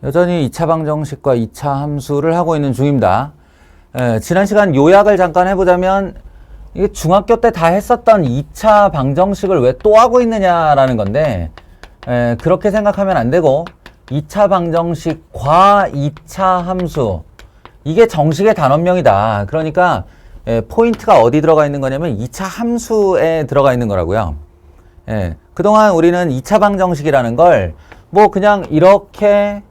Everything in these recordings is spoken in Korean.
여전히 2차 방정식과 2차 함수를 하고 있는 중입니다. 지난 시간 요약을 잠깐 해보자면 이게 중학교 때 다 했었던 2차 방정식을 왜 또 하고 있느냐라는 건데 그렇게 생각하면 안 되고 2차 방정식과 2차 함수 이게 정식의 단원명이다. 그러니까 포인트가 어디 들어가 있는 거냐면 2차 함수에 들어가 있는 거라고요. 그동안 우리는 2차 방정식이라는 걸 뭐 그냥 이렇게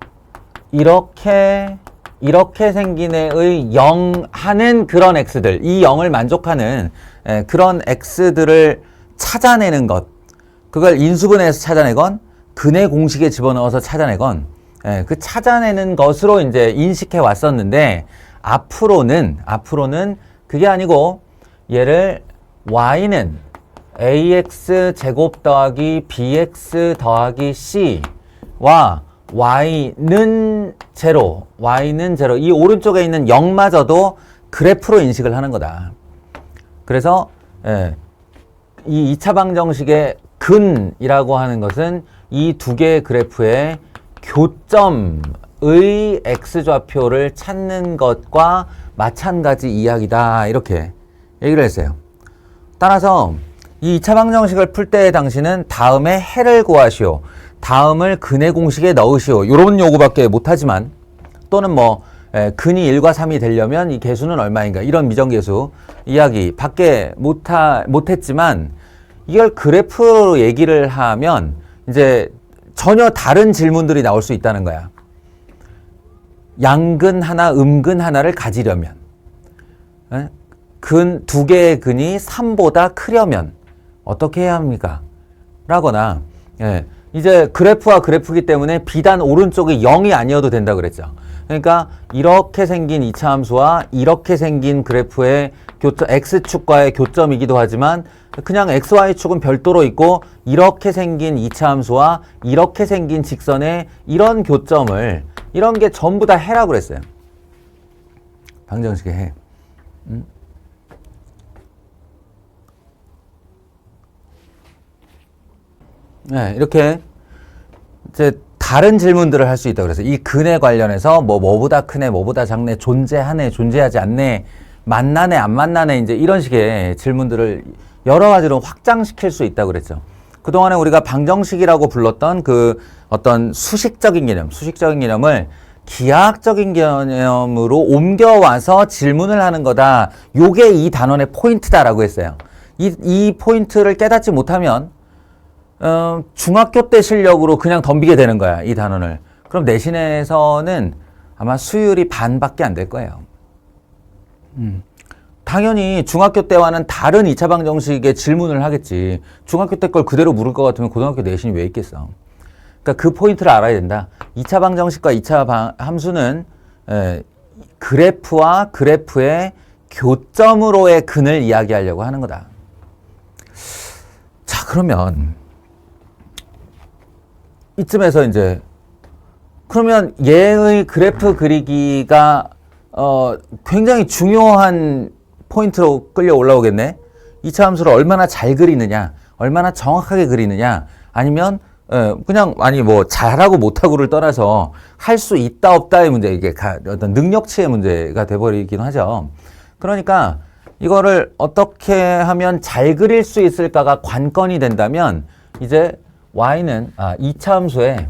생긴 애의 0 하는 그런 x들, 이 0을 만족하는 그런 x들을 찾아내는 것, 그걸 인수분해해서 찾아내건 근해 공식에 집어넣어서 찾아내건 그 찾아내는 것으로 이제 인식해 왔었는데 앞으로는 그게 아니고 얘를 y는 ax 제곱 더하기 bx 더하기 c와 y는 제로 이 오른쪽에 있는 0마저도 그래프로 인식을 하는 거다. 그래서 이 2차 방정식의 근이라고 하는 것은 이 두 개의 그래프의 교점의 x좌표를 찾는 것과 마찬가지 이야기다. 이렇게 얘기를 했어요. 따라서 이 2차 방정식을 풀 때 당신은 다음에 해를 구하시오. 다음을 근해 공식에 넣으시오. 이런 요구밖에 못하지만 또는 뭐 근이 1과 3이 되려면 이 개수는 얼마인가 이런 미정계수 이야기 밖에 못했지만 이걸 그래프로 얘기를 하면 이제 전혀 다른 질문들이 나올 수 있다는 거야. 양근 하나, 음근 하나를 가지려면 두 개의 근이 3보다 크려면 어떻게 해야 합니까? 라거나 이제 그래프와 그래프이기 때문에 비단 오른쪽이 0이 아니어도 된다 그랬죠. 그러니까 이렇게 생긴 2차 함수와 이렇게 생긴 그래프의 교점, x축과의 교점이기도 하지만 그냥 xy축은 별도로 있고 이렇게 생긴 2차 함수와 이렇게 생긴 직선의 이런 교점을 이런 게 전부 다 해라고 그랬어요. 방정식의 해. 이렇게 이제 다른 질문들을 할 수 있다고 그래서 이 근에 관련해서 뭐보다 크네, 뭐보다 작네, 존재하네, 존재하지 않네, 만나네, 안 만나네, 이제 이런 식의 질문들을 여러 가지로 확장시킬 수 있다고 그랬죠. 그동안에 우리가 방정식이라고 불렀던 그 어떤 수식적인 개념을 기하학적인 개념으로 옮겨와서 질문을 하는 거다. 요게 이 단원의 포인트다라고 했어요. 이 포인트를 깨닫지 못하면 중학교 때 실력으로 그냥 덤비게 되는 거야, 이 단원을. 그럼 내신에서는 아마 수율이 반밖에 안 될 거예요. 당연히 중학교 때와는 다른 2차 방정식의 질문을 하겠지. 중학교 때 걸 그대로 물을 것 같으면 고등학교 내신이 왜 있겠어. 그러니까 그 포인트를 알아야 된다. 2차 방정식과 2차 함수는 그래프와 그래프의 교점으로의 근을 이야기하려고 하는 거다. 자, 그러면 이쯤에서 이제 그러면 얘의 그래프 그리기가 굉장히 중요한 포인트로 끌려 올라오겠네. 2차 함수를 얼마나 잘 그리느냐, 얼마나 정확하게 그리느냐, 아니면 그냥 뭐 잘하고 못하고를 떠나서 할 수 있다 없다의 문제, 이게 어떤 능력치의 문제가 돼버리긴 하죠. 그러니까 이거를 어떻게 하면 잘 그릴 수 있을까가 관건이 된다면 이제 y는 2차 함수의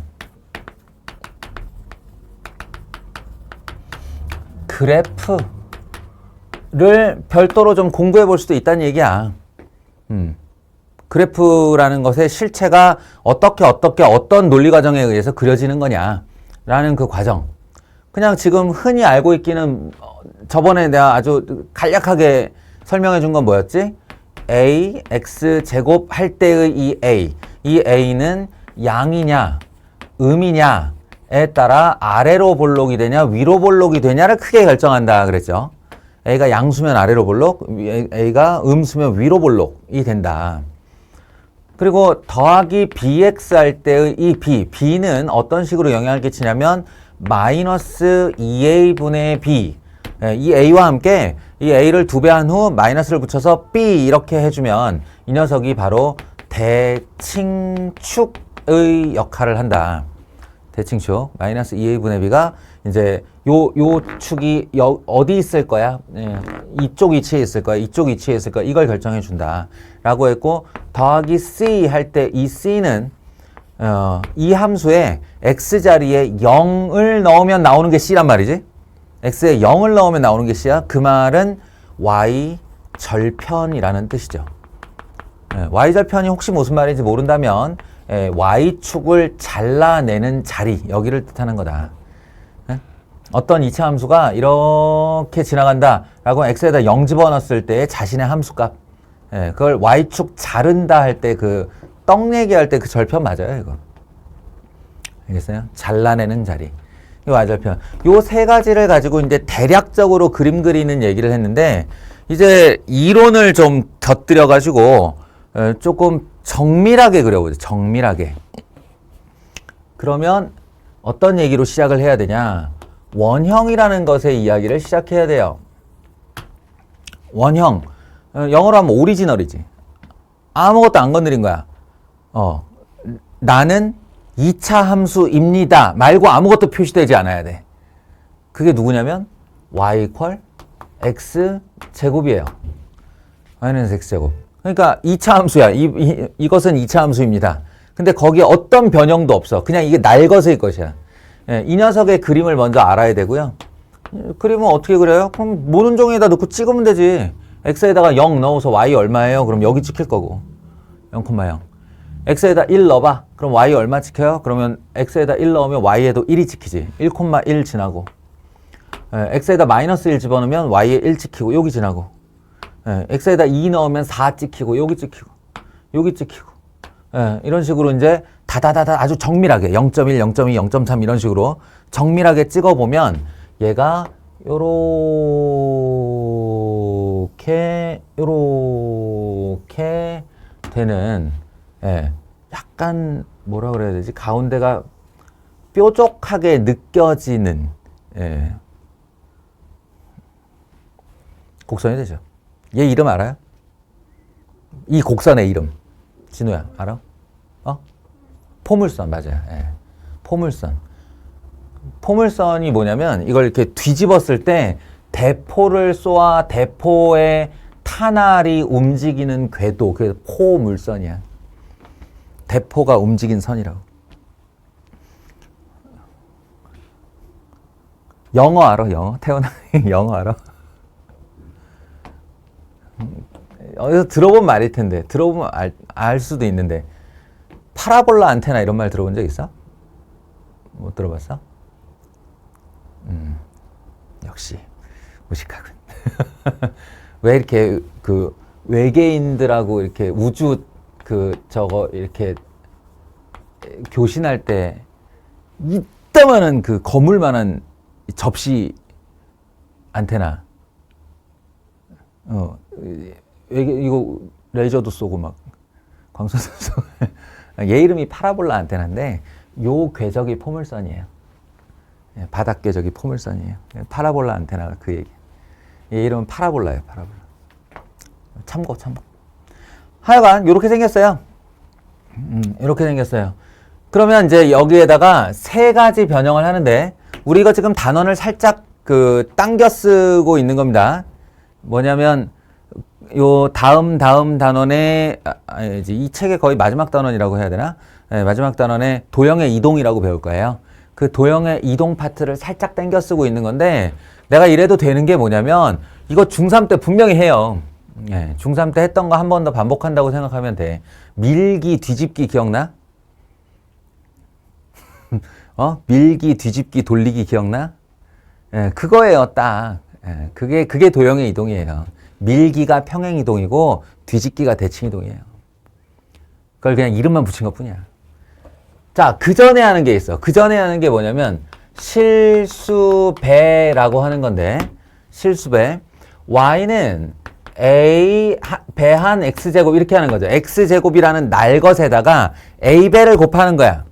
그래프를 별도로 좀 공부해 볼 수도 있다는 얘기야. 그래프라는 것의 실체가 어떤 논리 과정에 의해서 그려지는 거냐라는 그 과정. 그냥 지금 흔히 알고 있기는 저번에 내가 아주 간략하게 설명해 준 건 뭐였지? a, x 제곱 할 때의 이 a는 양이냐, 음이냐에 따라 아래로 볼록이 되냐, 위로 볼록이 되냐를 크게 결정한다 그랬죠. a가 양수면 아래로 볼록, a가 음수면 위로 볼록이 된다. 그리고 더하기 bx 할 때의 이 b는 어떤 식으로 영향을 끼치냐면 마이너스 2a분의 b, 이 a와 함께 이 a를 2배 한 후 마이너스를 붙여서 b 이렇게 해주면 이 녀석이 바로 대칭축의 역할을 한다. 대칭축 마이너스 2a분의 b가 이제 요 축이 어디 있을 거야? 예, 이쪽 위치에 있을 거야. 이쪽 위치에 있을 거야. 이걸 결정해 준다. 라고 했고 더하기 c 할 때 이 c는 이 함수에 x 자리에 0을 넣으면 나오는 게 c란 말이지. x에 0을 넣으면 나오는 게 c야. 그 말은 y 절편이라는 뜻이죠. 예, y 절편이 혹시 무슨 말인지 모른다면 y축을 잘라내는 자리, 여기를 뜻하는 거다. 어떤 이차 함수가 이렇게 지나간다 라고 x에다 0 집어넣었을 때 자신의 함수값, 그걸 y축 자른다 할 때 그 떡 얘기할 때 그 절편 맞아요, 이거. 알겠어요? 잘라내는 자리. 이 y절편. 요 세 가지를 가지고 이제 대략적으로 그림 그리는 얘기를 했는데, 이제 이론을 좀 곁들여 가지고 조금 정밀하게 그려보죠. 정밀하게. 그러면 어떤 얘기로 시작을 해야 되냐? 원형이라는 것의 이야기를 시작해야 돼요. 원형. 영어로 하면 오리지널이지. 아무것도 안 건드린 거야. 나는 2차 함수입니다. 말고 아무것도 표시되지 않아야 돼. 그게 누구냐면 y = x 제곱이에요. y는 x제곱. 그러니까 2차 함수야. 이것은 2차 함수입니다. 근데 거기에 어떤 변형도 없어. 그냥 이게 날 것일 것이야. 이 녀석의 그림을 먼저 알아야 되고요. 그림은 어떻게 그려요? 그럼 모든 종이에다 넣고 찍으면 되지. x에다가 0 넣어서 y 얼마예요? 그럼 여기 찍힐 거고. 0,0. x에다 1 넣어봐. 그럼 y 얼마 찍혀요? 그러면 x에다 1 넣으면 y에도 1이 찍히지. 1,1 지나고. x에다 마이너스 1 집어넣으면 y에 1 찍히고 여기 지나고. x에다 2 넣으면 4 찍히고 여기 찍히고 여기 찍히고. 이런 식으로 이제 다다다다 아주 정밀하게 0.1, 0.2, 0.3 이런 식으로 정밀하게 찍어보면 얘가 요렇게 되는 약간 뭐라 그래야 되지? 가운데가 뾰족하게 느껴지는 곡선이 되죠. 얘 이름 알아요? 이 곡선의 이름. 진우야, 알아? 포물선, 맞아요. 포물선. 포물선이 뭐냐면, 이걸 이렇게 뒤집었을 때, 대포를 쏘아 대포의 탄알이 움직이는 궤도, 그게 포물선이야. 대포가 움직인 선이라고. 영어 알아? 영어? 태어나 영어 알아? 어디서 들어본 말일 텐데, 들어보면 알 수도 있는데, 파라볼라 안테나 이런 말 들어본 적 있어? 못 들어봤어? 역시 무식하군. 왜 이렇게 그 외계인들하고 이렇게 우주 저거 이렇게 교신할 때 이따만한 그 거물만한 접시 안테나. 이거 레이저도 쏘고 막 광선도 쏘고. 얘 이름이 파라볼라 안테나인데 요 궤적이 포물선이에요. 바닥 궤적이 포물선이에요. 파라볼라 안테나가 그 얘기. 얘 이름은 파라볼라예요. 파라볼라. 참고. 하여간 요렇게 생겼어요. 이렇게 생겼어요. 그러면 이제 여기에다가 세 가지 변형을 하는데 우리 이거 지금 단원을 살짝 당겨 쓰고 있는 겁니다. 뭐냐면 요 다음 단원에 이 책의 거의 마지막 단원이라고 해야 되나? 마지막 단원에 도형의 이동이라고 배울 거예요. 그 도형의 이동 파트를 살짝 당겨 쓰고 있는 건데 내가 이래도 되는 게 뭐냐면 이거 중3 때 분명히 해요. 중3 때 했던 거 한 번 더 반복한다고 생각하면 돼. 밀기, 뒤집기 기억나? 밀기, 뒤집기, 돌리기 기억나? 그거예요, 딱. 그게 도형의 이동이에요. 밀기가 평행이동이고 뒤집기가 대칭이동이에요. 그걸 그냥 이름만 붙인 것 뿐이야. 자, 그 전에 하는 게 있어. 그 전에 하는 게 뭐냐면 실수배라고 하는 건데 실수배. y는 a 배한 x제곱 이렇게 하는 거죠. x제곱이라는 날 것에다가 a배를 곱하는 거야.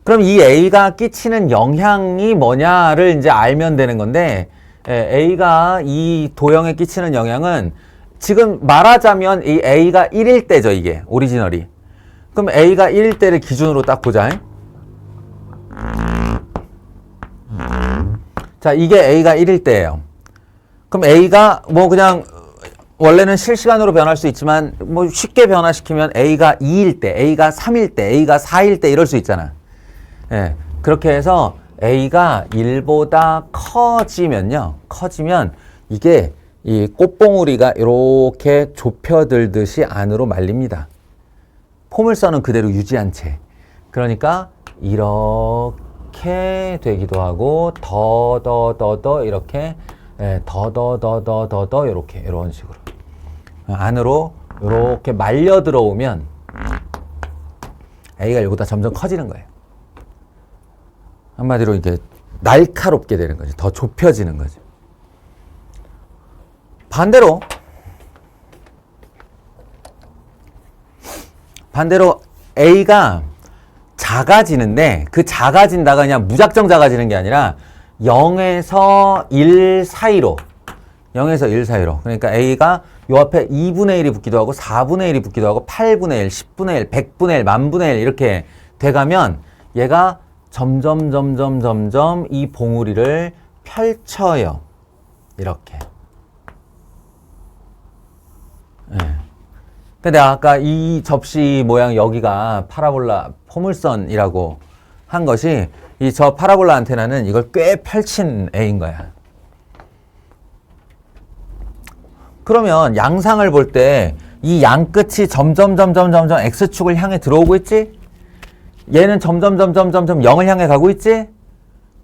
그럼 이 a가 끼치는 영향이 뭐냐를 이제 알면 되는 건데 a가 이 도형에 끼치는 영향은 지금 말하자면 이 a가 1일 때죠. 이게 오리지널이. 그럼 a가 1일 때를 기준으로 딱 보자. 자, 이게 A가 1일 때예요. 그럼 A가 뭐 그냥 원래는 실시간으로 변할 수 있지만 뭐 쉽게 변화시키면 A가 2일 때, A가 3일 때, A가 4일 때 이럴 수 있잖아. 예. 그렇게 해서 A가 1보다 커지면 이게 이 꽃봉우리가 이렇게 좁혀들듯이 안으로 말립니다. 포물선은 그대로 유지한 채. 그러니까 이렇게 되기도 하고 더 이렇게 더 이렇게 이런 식으로 안으로 이렇게 말려 들어오면 A가 이거보다 점점 커지는 거예요. 한마디로 이게 날카롭게 되는 거지. 더 좁혀지는 거지. 반대로 A가 작아지는데 그 작아진다가 그냥 무작정 작아지는 게 아니라 0에서 1 사이로 그러니까 A가 요 앞에 2분의 1이 붙기도 하고 4분의 1이 붙기도 하고 8분의 1, 10분의 1, 100분의 1, 만분의 1 이렇게 돼가면 얘가 점점 이 봉우리를 펼쳐요. 이렇게. 네. 근데 아까 이 접시 모양 여기가 파라볼라 포물선이라고 한 것이 이 저 파라볼라 안테나는 이걸 꽤 펼친 애인 거야. 그러면 양상을 볼 때 이 양끝이 점점 X축을 향해 들어오고 있지? 얘는 점점 0을 향해 가고 있지?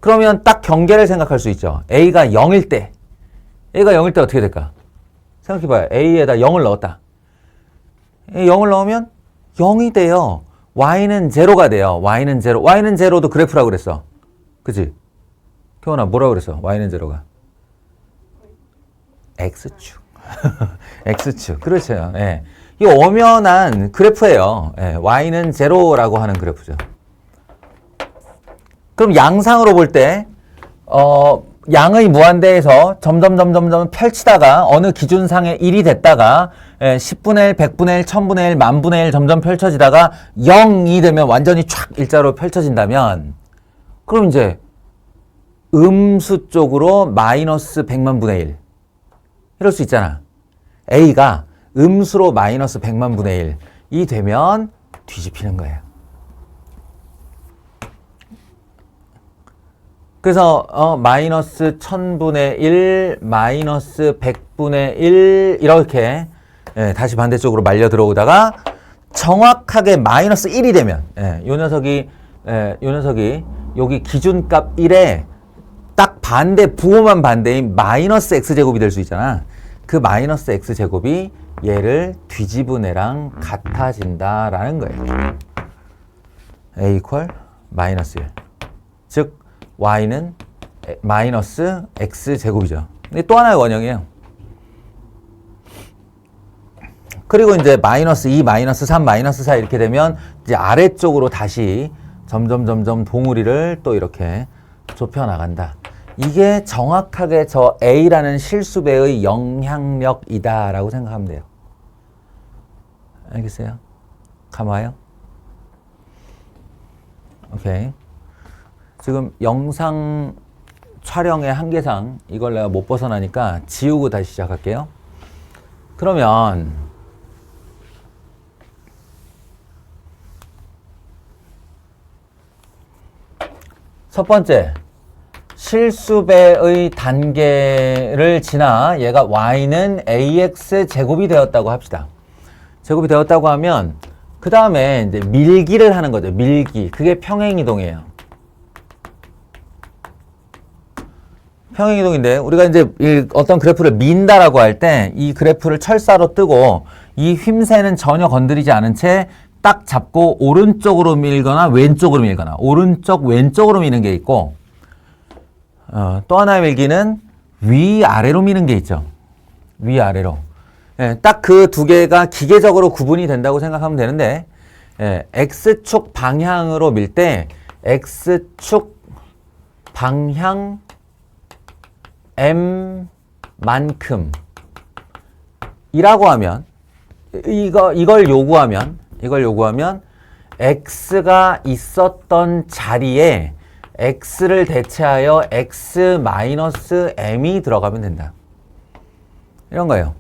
그러면 딱 경계를 생각할 수 있죠. A가 0일 때 어떻게 될까? 생각해봐요. A에다 0을 넣었다. 0을 넣으면 0이 돼요. Y는 0가 돼요. Y는 0. Y는 0도 그래프라고 그랬어. 그치? 태원아, 뭐라고 그랬어? Y는 0가. X축. X축. 그렇죠. 예. 이 엄연한 그래프예요. 예. Y는 0라고 하는 그래프죠. 그럼 양상으로 볼 때, 양의 무한대에서 점점 펼치다가 어느 기준상에 1이 됐다가 10분의 1, 100분의 1, 1000분의 1, 만분의 1 점점 펼쳐지다가 0이 되면 완전히 촥 일자로 펼쳐진다면 그럼 이제 음수 쪽으로 마이너스 100만분의 1 이럴 수 있잖아. A가 음수로 마이너스 100만분의 1이 되면 뒤집히는 거예요. 그래서 마이너스 1000분의 1, 마이너스 100분의 1 이렇게 다시 반대쪽으로 말려 들어오다가 정확하게 마이너스 1이 되면 요 녀석이 여기 기준값 1에 딱 반대 부호만 반대인 마이너스 x제곱이 될 수 있잖아. 그 마이너스 x제곱이 얘를 뒤집은 애랑 같아진다라는 거예요. a 이퀄 마이너스 1. 즉 y는 마이너스 x제곱이죠. 근데 또 하나의 원형이에요. 그리고 이제 마이너스 2, 마이너스 3, 마이너스 4 이렇게 되면 이제 아래쪽으로 다시 점점 봉우리를 또 이렇게 좁혀 나간다. 이게 정확하게 저 A라는 실수배의 영향력이다라고 생각하면 돼요. 알겠어요? 감아요? 오케이. 지금 영상 촬영의 한계상 이걸 내가 못 벗어나니까 지우고 다시 시작할게요. 그러면 첫 번째 실수배의 단계를 지나 얘가 y는 ax 제곱이 되었다고 합시다. 제곱이 되었다고 하면 그 다음에 이제 밀기를 하는 거죠. 밀기. 그게 평행이동이에요. 평행이동인데 우리가 이제 어떤 그래프를 민다라고 할 때 이 그래프를 철사로 뜨고 이 휨새는 전혀 건드리지 않은 채 딱 잡고 오른쪽으로 밀거나 왼쪽으로 밀거나 오른쪽 왼쪽으로 미는 게 있고 또 하나의 밀기는 위아래로 미는 게 있죠. 위아래로. 딱 그 두 개가 기계적으로 구분이 된다고 생각하면 되는데 X축 방향으로 밀 때 X축 방향 M만큼 이라고 하면 이걸 요구하면 X가 있었던 자리에 x를 대체하여 x-m이 들어가면 된다. 이런 거예요.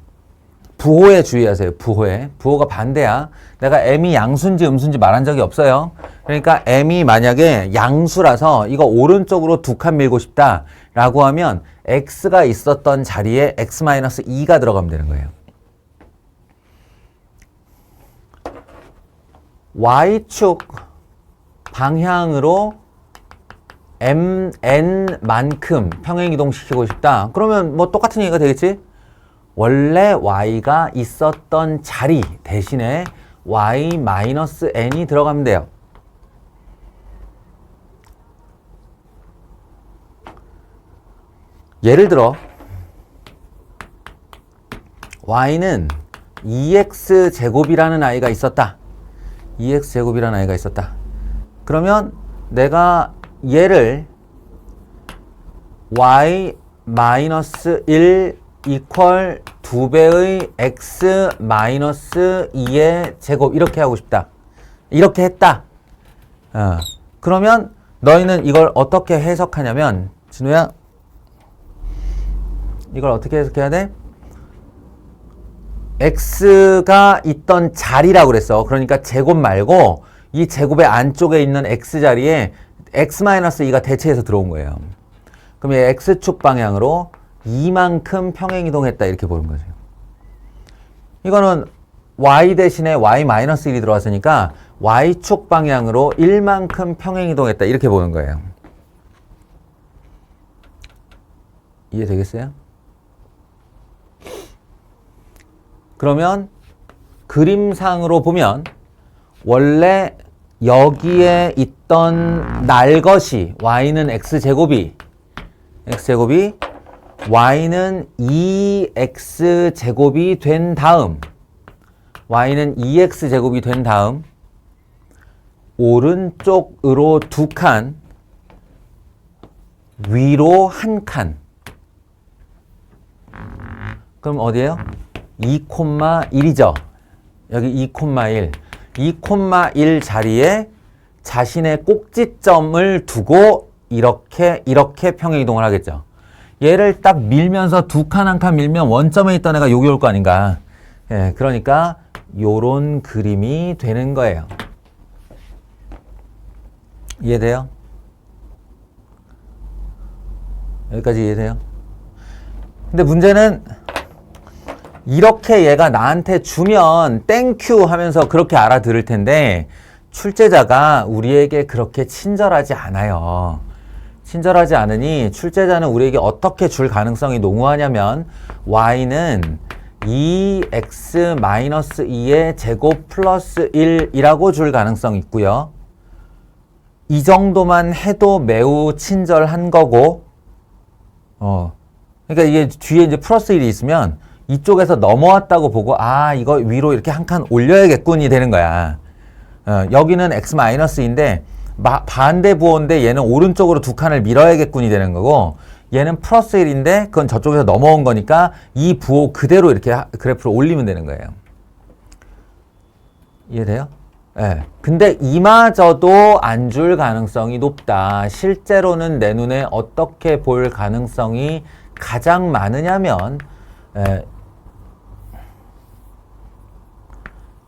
부호에 주의하세요. 부호에. 부호가 반대야. 내가 m이 양수인지 음수인지 말한 적이 없어요. 그러니까 m이 만약에 양수라서 이거 오른쪽으로 두 칸 밀고 싶다 라고 하면 x가 있었던 자리에 x-2가 들어가면 되는 거예요. y축 방향으로 n만큼 평행이동시키고 싶다. 그러면 뭐 똑같은 얘기가 되겠지? 원래 y가 있었던 자리 대신에 y-n이 들어가면 돼요. 예를 들어 y는 2x제곱이라는 아이가 있었다. 2x제곱이라는 아이가 있었다. 그러면 내가 얘를 y-1 이퀄 2배의 x-2의 제곱 이렇게 하고 싶다. 이렇게 했다. 그러면 너희는 이걸 어떻게 해석하냐면 진우야 이걸 어떻게 해석해야 돼? x가 있던 자리라고 그랬어. 그러니까 제곱 말고 이 제곱의 안쪽에 있는 x자리에 x-2가 대체해서 들어온 거예요. 그럼 이 x축 방향으로 이만큼 평행이동했다 이렇게 보는 거죠. 이거는 y 대신에 y-1이 들어왔으니까 y축 방향으로 1만큼 평행이동했다 이렇게 보는 거예요. 이해되겠어요? 그러면 그림상으로 보면 원래 여기에 있던 날것이 y는 x제곱이 y는 2x제곱이 된 다음 y는 2x제곱이 된 다음 오른쪽으로 두 칸 위로 한 칸 그럼 어디예요? 2,1이죠. 여기 2,1 2,1 자리에 자신의 꼭지점을 두고 이렇게 평행이동을 하겠죠. 얘를 딱 밀면서 두 칸 한 칸 밀면 원점에 있던 애가 여기 올 거 아닌가. 예, 그러니까 요런 그림이 되는 거예요. 이해돼요? 여기까지 이해돼요? 근데 문제는 이렇게 얘가 나한테 주면 땡큐 하면서 그렇게 알아들을 텐데 출제자가 우리에게 그렇게 친절하지 않아요. 친절하지 않으니 출제자는 우리에게 어떻게 줄 가능성이 농후하냐면 y는 2x-2의 제곱 플러스 1이라고 줄 가능성이 있고요. 이 정도만 해도 매우 친절한 거고 그러니까 이게 뒤에 이제 플러스 1이 있으면 이쪽에서 넘어왔다고 보고 아 이거 위로 이렇게 한 칸 올려야겠군이 되는 거야. 여기는 x-인데 반대 부호인데 얘는 오른쪽으로 두 칸을 밀어야겠군이 되는 거고 얘는 플러스 1인데 그건 저쪽에서 넘어온 거니까 이 부호 그대로 이렇게 그래프를 올리면 되는 거예요. 이해돼요? 네. 근데 이마저도 안 줄 가능성이 높다. 실제로는 내 눈에 어떻게 볼 가능성이 가장 많으냐면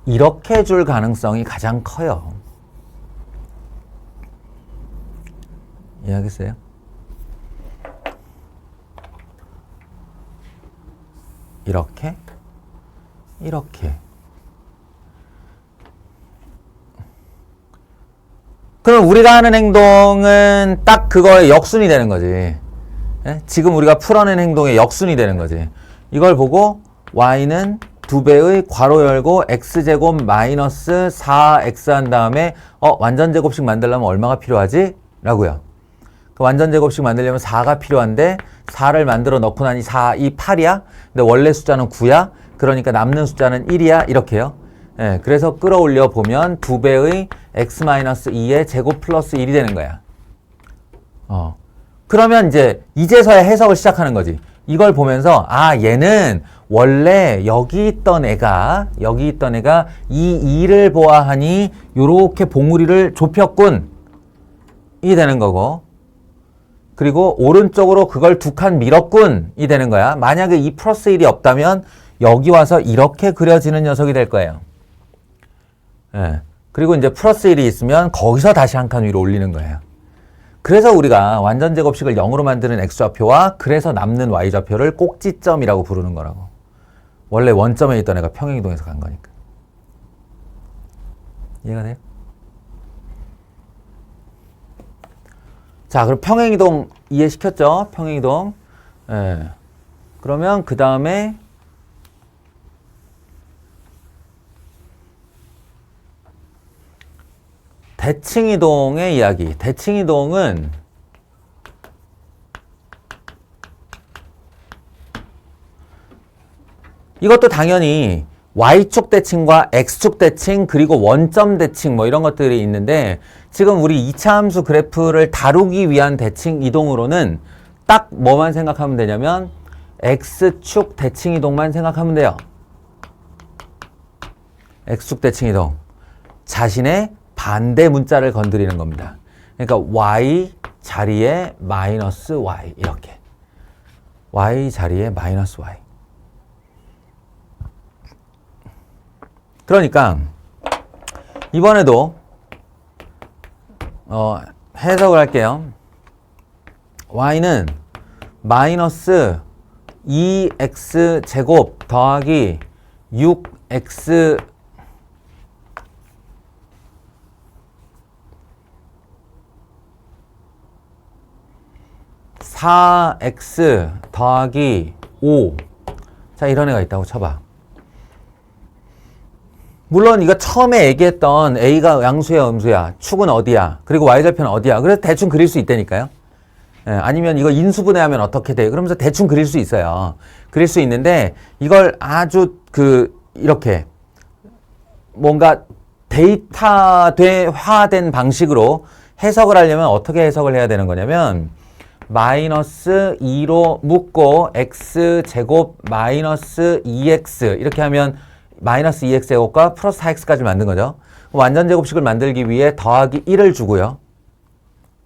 이렇게 줄 가능성이 가장 커요. 이해하겠어요? 이렇게 그럼 우리가 하는 행동은 딱 그거의 역순이 되는 거지. 예? 지금 우리가 풀어낸 행동의 역순이 되는 거지. 이걸 보고 y는 2배의 괄호 열고 x제곱 마이너스 4x 한 다음에 완전제곱식 만들려면 얼마가 필요하지? 라고요. 그 완전제곱식 만들려면 4가 필요한데 4를 만들어 넣고 나니 4, 2, 8이야? 근데 원래 숫자는 9야? 그러니까 남는 숫자는 1이야? 이렇게요. 예, 그래서 끌어올려 보면 2배의 x-2의 제곱 플러스 1이 되는 거야. 그러면 이제서야 해석을 시작하는 거지. 이걸 보면서 아 얘는 원래 여기 있던 애가 이 2를 보아하니 요렇게 봉우리를 좁혔군 이 되는 거고 그리고 오른쪽으로 그걸 두 칸 밀었군이 되는 거야. 만약에 이 플러스 1이 없다면 여기 와서 이렇게 그려지는 녀석이 될 거예요. 예. 그리고 이제 플러스 1이 있으면 거기서 다시 한 칸 위로 올리는 거예요. 그래서 우리가 완전 제곱식을 0으로 만드는 x좌표와 그래서 남는 y좌표를 꼭지점이라고 부르는 거라고. 원래 원점에 있던 애가 평행이동에서 간 거니까. 이해가 돼요? 자, 그럼 평행이동 이해시켰죠? 평행이동. 예. 그러면 그 다음에 대칭이동의 이야기. 대칭이동은 이것도 당연히 Y축 대칭과 X축 대칭 그리고 원점 대칭 뭐 이런 것들이 있는데 지금 우리 2차 함수 그래프를 다루기 위한 대칭 이동으로는 딱 뭐만 생각하면 되냐면 X축 대칭 이동만 생각하면 돼요. X축 대칭 이동. 자신의 반대 문자를 건드리는 겁니다. 그러니까 Y 자리에 마이너스 Y 이렇게. Y 자리에 마이너스 Y. 그러니까 이번에도 해석을 할게요. Y는 마이너스 2x 제곱 더하기 6x 4x 더하기 5. 자, 이런 애가 있다고 쳐봐. 물론 이거 처음에 얘기했던 A가 양수야, 음수야, 축은 어디야, 그리고 Y절편은 어디야. 그래서 대충 그릴 수 있다니까요. 예, 아니면 이거 인수분해하면 어떻게 돼? 그러면서 대충 그릴 수 있어요. 그릴 수 있는데 이걸 아주 이렇게 뭔가 데이터화된 방식으로 해석을 하려면 어떻게 해석을 해야 되는 거냐면 마이너스 2로 묶고 x제곱 마이너스 2x 이렇게 하면 마이너스 2x 제곱과 플러스 4x까지 만든 거죠. 완전 제곱식을 만들기 위해 더하기 1을 주고요.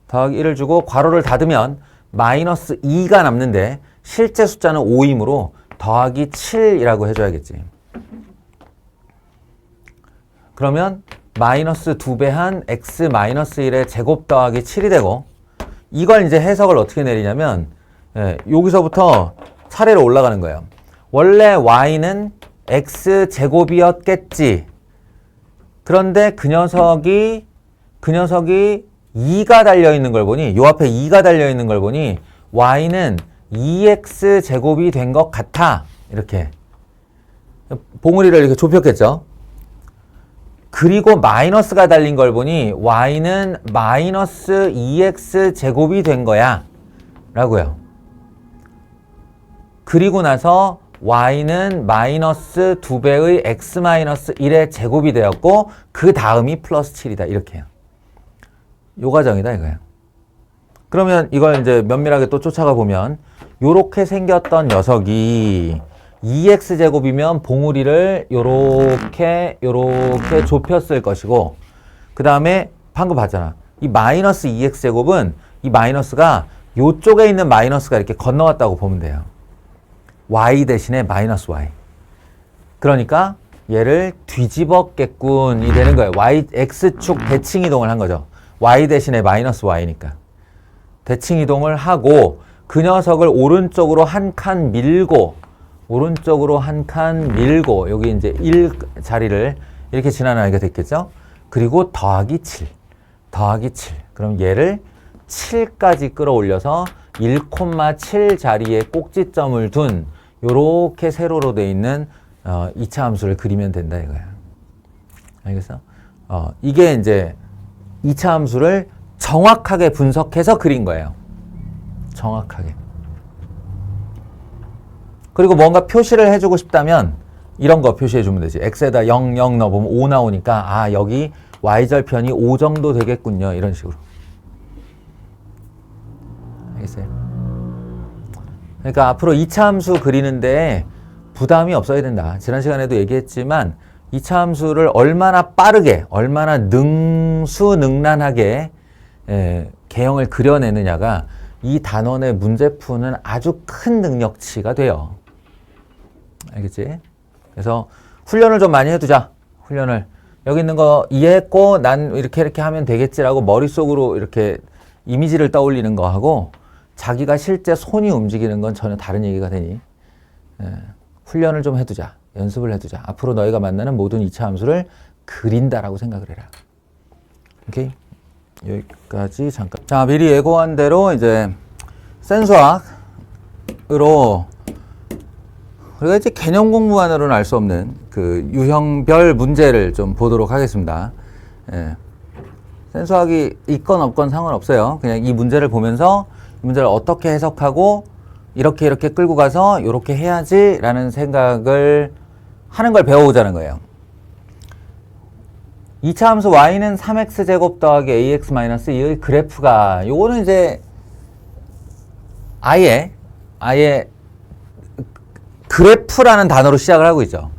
더하기 1을 주고 괄호를 닫으면 마이너스 2가 남는데 실제 숫자는 5이므로 더하기 7이라고 해줘야겠지. 그러면 마이너스 2배 한 x 마이너스 1의 제곱 더하기 7이 되고 이걸 이제 해석을 어떻게 내리냐면 여기서부터 차례로 올라가는 거예요. 원래 y는 x제곱이었겠지. 그런데 그 녀석이 2가 달려있는 걸 보니 요 앞에 2가 달려있는 걸 보니 y는 2x제곱이 된 것 같아. 이렇게 봉우리를 이렇게 좁혔겠죠. 그리고 마이너스가 달린 걸 보니 y는 마이너스 2x제곱이 된 거야 라고요. 그리고 나서 y는 마이너스 2배의 x 마이너스 1의 제곱이 되었고 그 다음이 플러스 7이다. 이렇게 해요. 요 과정이다 이거예요. 그러면 이걸 이제 면밀하게 또 쫓아가 보면 요렇게 생겼던 녀석이 2x제곱이면 봉우리를 요렇게 좁혔을 것이고 그 다음에 방금 봤잖아. 이 마이너스 2x제곱은 이 마이너스가 요쪽에 있는 마이너스가 이렇게 건너왔다고 보면 돼요. y 대신에 마이너스 y. 그러니까 얘를 뒤집었겠군이 되는 거예요. x축 대칭 이동을 한 거죠. y 대신에 마이너스 y니까. 대칭 이동을 하고 그 녀석을 오른쪽으로 한 칸 밀고 여기 이제 1 자리를 이렇게 지나가게 됐겠죠? 그리고 더하기 7. 그럼 얘를 7까지 끌어올려서 1,7 자리에 꼭지점을 둔 요렇게 세로로 돼 있는 2차 함수를 그리면 된다 이거야. 알겠어? 이게 이제 2차 함수를 정확하게 분석해서 그린 거예요. 정확하게. 그리고 뭔가 표시를 해주고 싶다면 이런 거 표시해주면 되지. x에다 0, 0 넣어보면 5 나오니까 아 여기 y절편이 5 정도 되겠군요. 이런 식으로. 알겠어요? 그러니까 앞으로 2차 함수 그리는데 부담이 없어야 된다. 지난 시간에도 얘기했지만 2차 함수를 얼마나 빠르게, 얼마나 능수능란하게 개형을 그려내느냐가 이 단원의 문제 푸는 아주 큰 능력치가 돼요. 알겠지? 그래서 훈련을 좀 많이 해두자. 훈련을. 여기 있는 거 이해했고 난 이렇게 하면 되겠지라고 머릿속으로 이렇게 이미지를 떠올리는 거하고 자기가 실제 손이 움직이는 건 전혀 다른 얘기가 되니 훈련을 좀 해두자. 연습을 해두자. 앞으로 너희가 만나는 모든 2차 함수를 그린다라고 생각을 해라. 오케이? 여기까지 잠깐. 자, 미리 예고한 대로 이제 센수학으로 우리가 이제 개념 공부만으로는 알 수 없는 그 유형별 문제를 좀 보도록 하겠습니다. 예. 센수학이 있건 없건 상관없어요. 그냥 이 문제를 보면서 이 문제를 어떻게 해석하고 이렇게 끌고 가서 이렇게 해야지 라는 생각을 하는 걸 배워보자는 거예요. 2차 함수 y는 3x제곱 더하기 ax 마이너스 2의 그래프가 요거는 이제 아예 그래프라는 단어로 시작을 하고 있죠.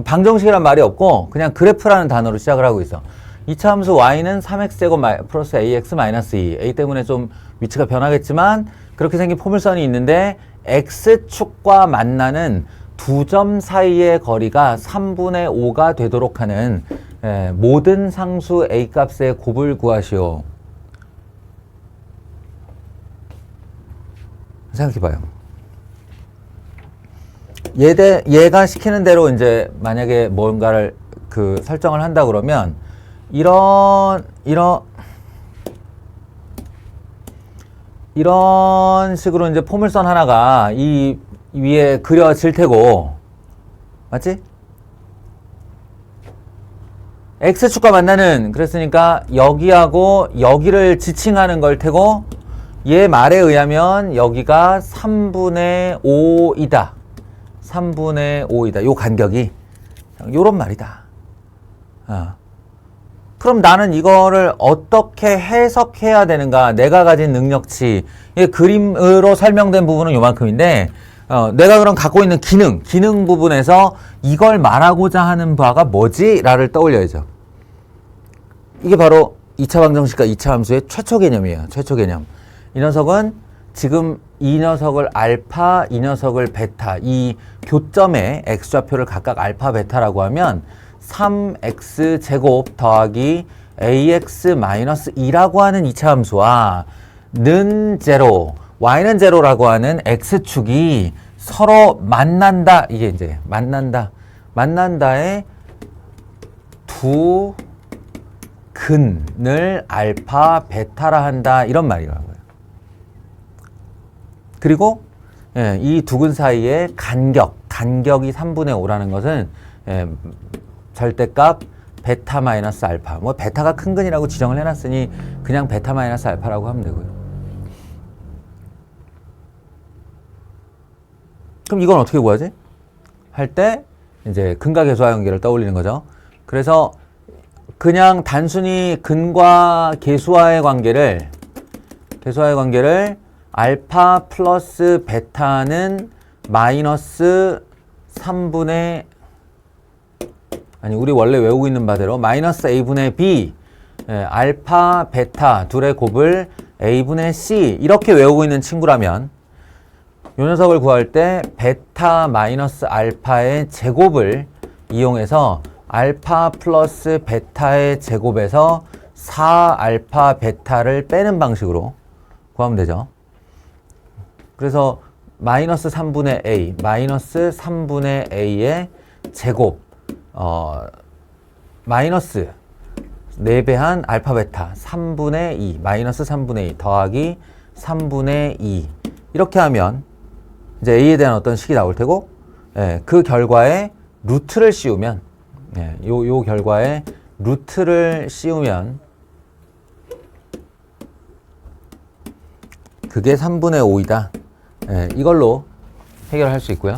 방정식이란 말이 없고 그냥 그래프라는 단어로 시작을 하고 있어. 2차 함수 y는 3x제곱 플러스 ax 마이너스 2. a 때문에 좀 위치가 변하겠지만 그렇게 생긴 포물선이 있는데 x축과 만나는 두 점 사이의 거리가 3분의 5가 되도록 하는 모든 상수 a 값의 곱을 구하시오. 생각해봐요. 얘가 시키는 대로 이제 만약에 뭔가를 그 설정을 한다 그러면 이런 식으로 이제 포물선 하나가 이 위에 그려질 테고, 맞지? x축과 만나는, 그랬으니까 여기하고 여기를 지칭하는 걸 테고, 얘 말에 의하면 여기가 3분의 5이다. 3분의 5이다. 요 간격이. 요런 말이다. 그럼 나는 이거를 어떻게 해석해야 되는가? 내가 가진 능력치. 이 그림으로 설명된 부분은 요만큼인데, 내가 그럼 갖고 있는 기능 부분에서 이걸 말하고자 하는 바가 뭐지? 라를 떠올려야죠. 이게 바로 2차 방정식과 2차 함수의 최초 개념이에요. 최초 개념. 이 녀석은 지금 이 녀석을 알파, 이 녀석을 베타, 이 교점의 x좌표를 각각 알파, 베타라고 하면 3x제곱 더하기 ax 마이너스 2라고 하는 2차 함수와 는 제로, y는 제로라고 하는 x축이 서로 만난다. 이게 이제 만난다의 두 근을 알파, 베타라 한다. 이런 말이라고요. 그리고 이 두 근 사이의 간격이 3분의 5라는 것은 절대값 베타 마이너스 알파. 뭐 베타가 큰 근이라고 지정을 해놨으니 그냥 베타 마이너스 알파라고 하면 되고요. 그럼 이건 어떻게 구하지? 할 때 이제 근과 계수와 관계를 떠올리는 거죠. 그래서 그냥 단순히 근과 계수와의 관계를 알파 플러스 베타는 마이너스 3분의 우리 원래 외우고 있는 바대로 마이너스 a분의 b 알파 베타 둘의 곱을 a분의 c 이렇게 외우고 있는 친구라면 이 녀석을 구할 때 베타 마이너스 알파의 제곱을 이용해서 알파 플러스 베타의 제곱에서 4알파 베타를 빼는 방식으로 구하면 되죠. 그래서 마이너스 3분의 a, 마이너스 3분의 a의 제곱, 마이너스 4배한 알파 베타 3분의 2, 마이너스 3분의 2 더하기 3분의 2 이렇게 하면 이제 a에 대한 어떤 식이 나올 테고 그 결과에 루트를 씌우면 요 결과에 루트를 씌우면 그게 3분의 5이다. 이걸로 해결할 수 있고요.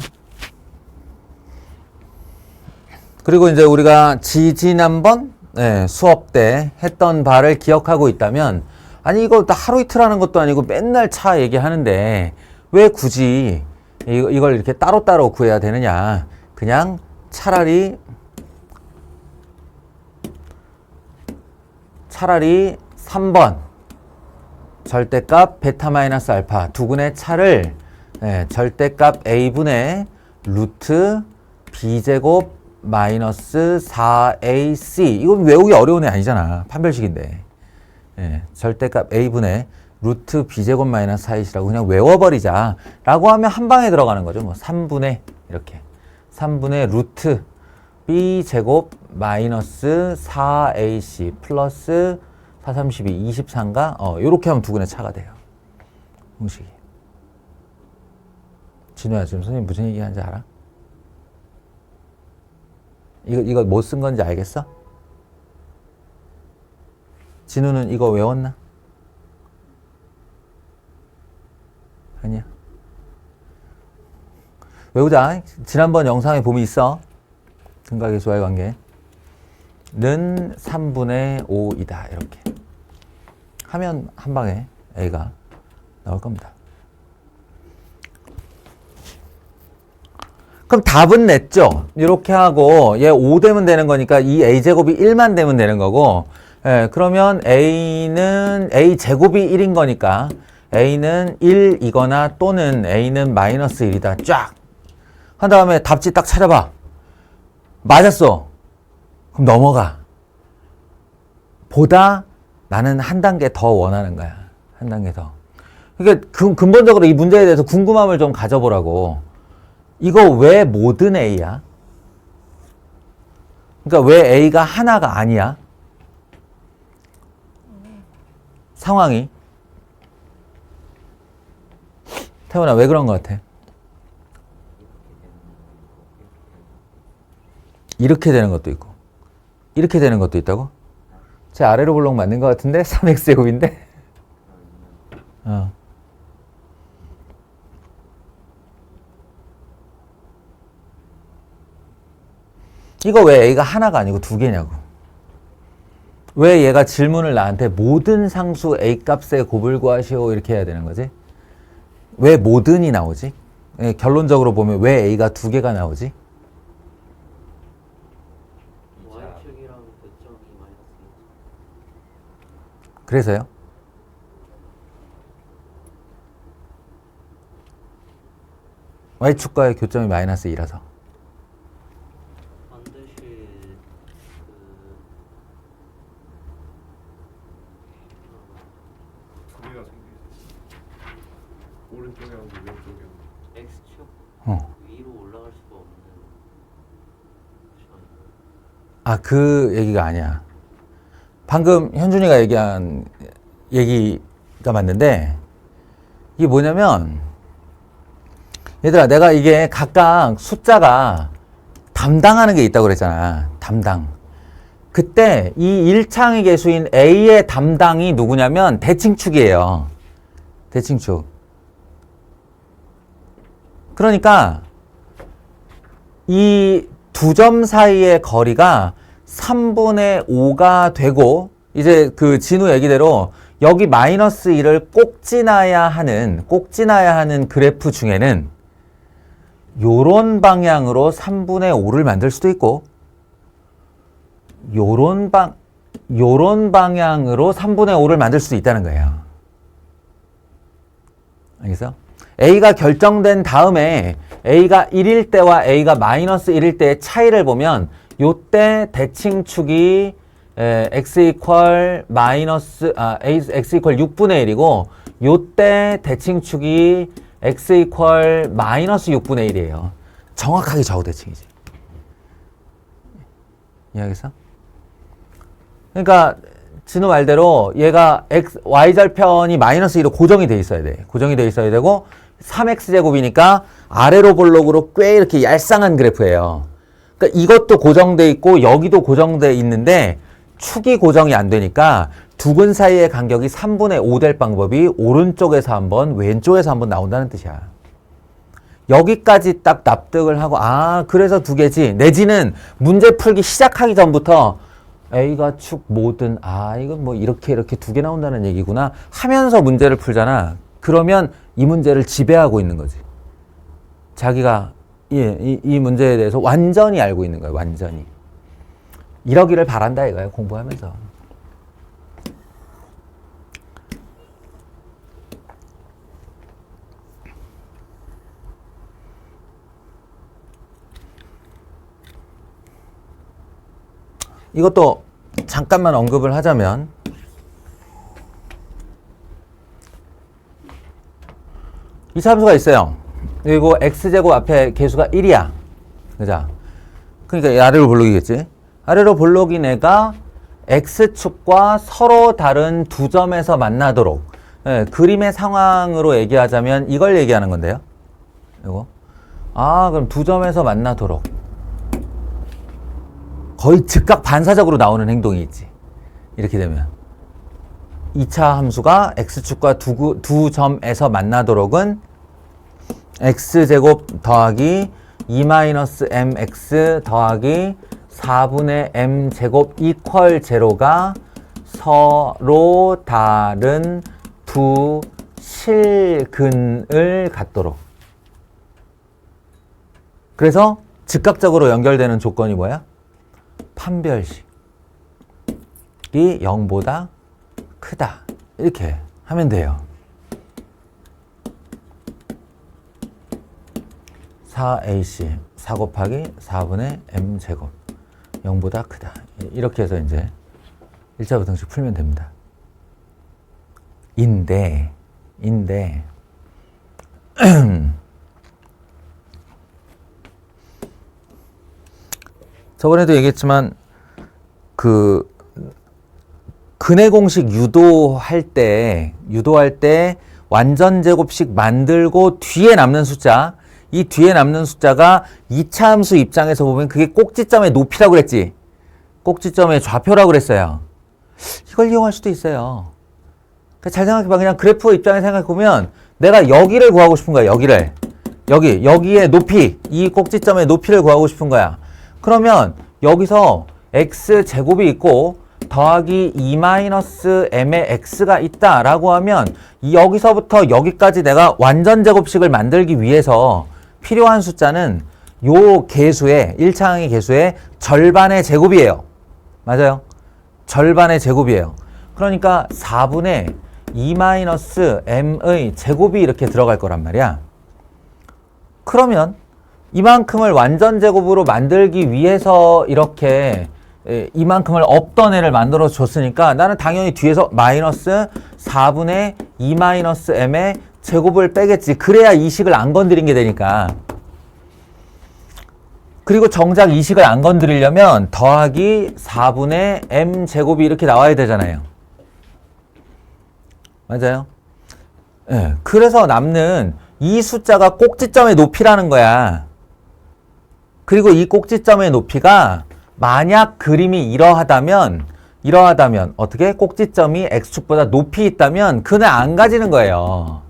그리고 이제 우리가 지난번 수업 때 했던 바를 기억하고 있다면 아니 이거 하루 이틀 하는 것도 아니고 맨날 차 얘기하는데 왜 굳이 이걸 이렇게 따로따로 구해야 되느냐. 그냥 차라리 3번 절대값 베타 마이너스 알파 두근의 차를 절대값 a분의 루트 b제곱 마이너스 4ac 이건 외우기 어려운 애 아니잖아. 판별식인데 절대값 a분의 루트 b제곱 마이너스 4ac라고 그냥 외워버리자 라고 하면 한 방에 들어가는 거죠. 뭐 3분의 이렇게 3분의 루트 b제곱 마이너스 4ac 플러스 4, 32, 23가 요렇게 하면 두근의 차가 돼요. 공식이. 진우야 지금 선생님 무슨 얘기하는지 알아? 이거 뭐 쓴 건지 알겠어? 진우는 이거 외웠나? 아니야. 외우자. 지난번 영상에 보면 있어. 등각의 조화의 관계는 3분의 5이다. 이렇게 하면 한 방에 A가 나올 겁니다. 그럼 답은 냈죠. 이렇게 하고 얘 5 되면 되는 거니까 이 A제곱이 1만 되면 되는 거고 그러면 A는 A제곱이 1인 거니까 A는 1이거나 또는 A는 마이너스 1이다. 쫙! 한 다음에 답지 딱 찾아봐. 맞았어. 그럼 넘어가. 보다 나는 한 단계 더 원하는 거야. 한 단계 더. 그러니까 근본적으로 이 문제에 대해서 궁금함을 좀 가져보라고. 이거 왜 모든 A야? 그러니까 왜 A가 하나가 아니야? 상황이. 태훈아, 왜 그런 것 같아? 이렇게 되는 것도 있고 이렇게 되는 것도 있다고? 제 아래로 볼록 맞는 것 같은데? 3x제곱인데? 이거 왜 A가 하나가 아니고 두 개냐고. 왜 얘가 질문을 나한테 모든 상수 A 값의 곱을 구하시오 이렇게 해야 되는 거지? 왜 모든이 나오지? 결론적으로 보면 왜 A가 두 개가 나오지? Y축이랑 교점이 마이너스 그래서요? Y축과의 교점이 마이너스 2라서 반드시 두 개가 생기죠. 오른쪽에 하고 왼쪽에 하고. X축 어. 위로 올라갈 수가 없는 시간이에요. 아, 그 얘기가 아니야. 방금 현준이가 얘기한 얘기가 맞는데 이게 뭐냐면 얘들아 내가 이게 각각 숫자가 담당하는 게 있다고 그랬잖아. 담당. 그때 이 1창의 개수인 A의 담당이 누구냐면 대칭축이에요. 대칭축. 그러니까 이 두 점 사이의 거리가 3분의 5가 되고 이제 그 진우 얘기대로 여기 마이너스 1을 꼭 지나야 하는 그래프 중에는 요런 방향으로 3분의 5를 만들 수도 있고 요런 방향으로 3분의 5를 만들 수도 있다는 거예요. 알겠어? A가 결정된 다음에 A가 1일 때와 A가 마이너스 1일 때의 차이를 보면 요때 대칭축이 x 이퀄 마이너스 x 이퀄 6분의 1이고 요때 대칭축이 x 이퀄 마이너스 6분의 1이에요. 정확하게 좌우 대칭이지. 이해하겠어? 그러니까 진우 말대로 얘가 y절편이 마이너스 2로 고정이 돼 있어야 돼. 고정이 돼 있어야 되고 3x제곱이니까 아래로 볼록으로 꽤 이렇게 얄쌍한 그래프예요. 그러니까 이것도 고정돼 있고 여기도 고정돼 있는데 축이 고정이 안 되니까 두근 사이의 간격이 3분의 5 될 방법이 오른쪽에서 한 번, 왼쪽에서 한 번 나온다는 뜻이야. 여기까지 딱 납득을 하고 그래서 두 개지. 내지는 문제 풀기 시작하기 전부터 A가 축 뭐든 이건 뭐 이렇게 두 개 나온다는 얘기구나 하면서 문제를 풀잖아. 그러면 이 문제를 지배하고 있는 거지. 자기가 이 문제에 대해서 완전히 알고 있는 거예요. 완전히. 이러기를 바란다 이거예요. 공부하면서. 이것도 잠깐만 언급을 하자면 이 함수가 있어요. 그리고 x제곱 앞에 개수가 1이야. 그죠? 그러니까 이 아래로 볼록이겠지. 아래로 볼록인 애가 x축과 서로 다른 두 점에서 만나도록, 예, 그림의 상황으로 얘기하자면 이걸 얘기하는 건데요. 이거. 그럼 두 점에서 만나도록. 거의 즉각 반사적으로 나오는 행동이 있지. 이렇게 되면 2차 함수가 x축과 두 점에서 만나도록은 x제곱 더하기 2-mx 더하기 4분의 m제곱 이퀄 제로가 서로 다른 두 실근을 갖도록. 그래서 즉각적으로 연결되는 조건이 뭐야? 판별식이 0보다 크다. 이렇게 하면 돼요. 4ac 4 곱하기 4분의 m제곱 0보다 크다. 이렇게 해서 이제 1차 부등식 풀면 됩니다. 인데 저번에도 얘기했지만 그 근해 공식 유도할 때 완전 제곱식 만들고 뒤에 남는 숫자, 이 뒤에 남는 숫자가 2차 함수 입장에서 보면 그게 꼭지점의 높이라고 그랬지. 꼭지점의 좌표라고 그랬어요. 이걸 이용할 수도 있어요. 잘 생각해봐. 그냥 그래프 입장에 생각해보면 내가 여기를 구하고 싶은 거야. 여기의 높이, 이 꼭지점의 높이를 구하고 싶은 거야. 그러면 여기서 x제곱이 있고 더하기 2-m의 x가 있다라고 하면 여기서부터 여기까지 내가 완전 제곱식을 만들기 위해서 필요한 숫자는 요 개수의 1차항의 개수의 절반의 제곱이에요. 맞아요. 절반의 제곱이에요. 그러니까 4분의 2-m의 제곱이 이렇게 들어갈 거란 말이야. 그러면 이만큼을 완전 제곱으로 만들기 위해서 이렇게 이만큼을 없던 애를 만들어 줬으니까 나는 당연히 뒤에서 마이너스 4분의 2-m의 제곱을 빼겠지. 그래야 이 식을 안 건드린 게 되니까. 그리고 정작 이 식을 안 건드리려면 더하기 4분의 m제곱이 이렇게 나와야 되잖아요. 맞아요? 네. 그래서 남는 이 숫자가 꼭지점의 높이라는 거야. 그리고 이 꼭지점의 높이가 만약 그림이 이러하다면 어떻게? 꼭지점이 x축보다 높이 있다면 그는 안 가지는 거예요.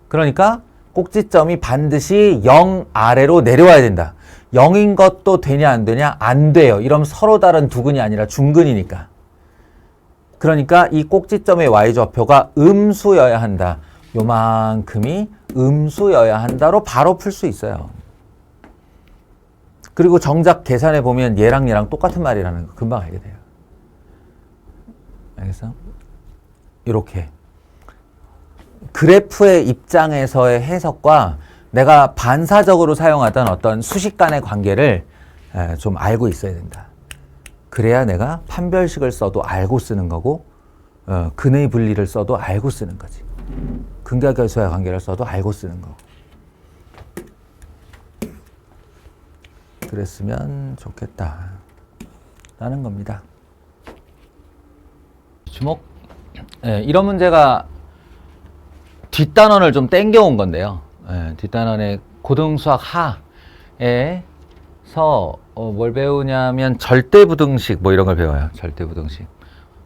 그러니까 꼭지점이 반드시 0 아래로 내려와야 된다. 0인 것도 되냐 안 되냐? 안 돼요. 이러면 서로 다른 두근이 아니라 중근이니까. 그러니까 이 꼭지점의 y좌표가 음수여야 한다. 요만큼이 음수여야 한다로 바로 풀 수 있어요. 그리고 정작 계산해 보면 얘랑 똑같은 말이라는 거 금방 알게 돼요. 알겠어? 이렇게 그래프의 입장에서의 해석과 내가 반사적으로 사용하던 어떤 수식 간의 관계를 좀 알고 있어야 된다. 그래야 내가 판별식을 써도 알고 쓰는 거고 근의 분리를 써도 알고 쓰는 거지. 근과 결소의 관계를 써도 알고 쓰는 거고. 그랬으면 좋겠다 라는 겁니다. 주목. 이런 문제가 뒷단원을 좀 땡겨온 건데요. 뒷단원의 고등수학 하에서 뭘 배우냐면 절대부등식 뭐 이런 걸 배워요. 절대부등식.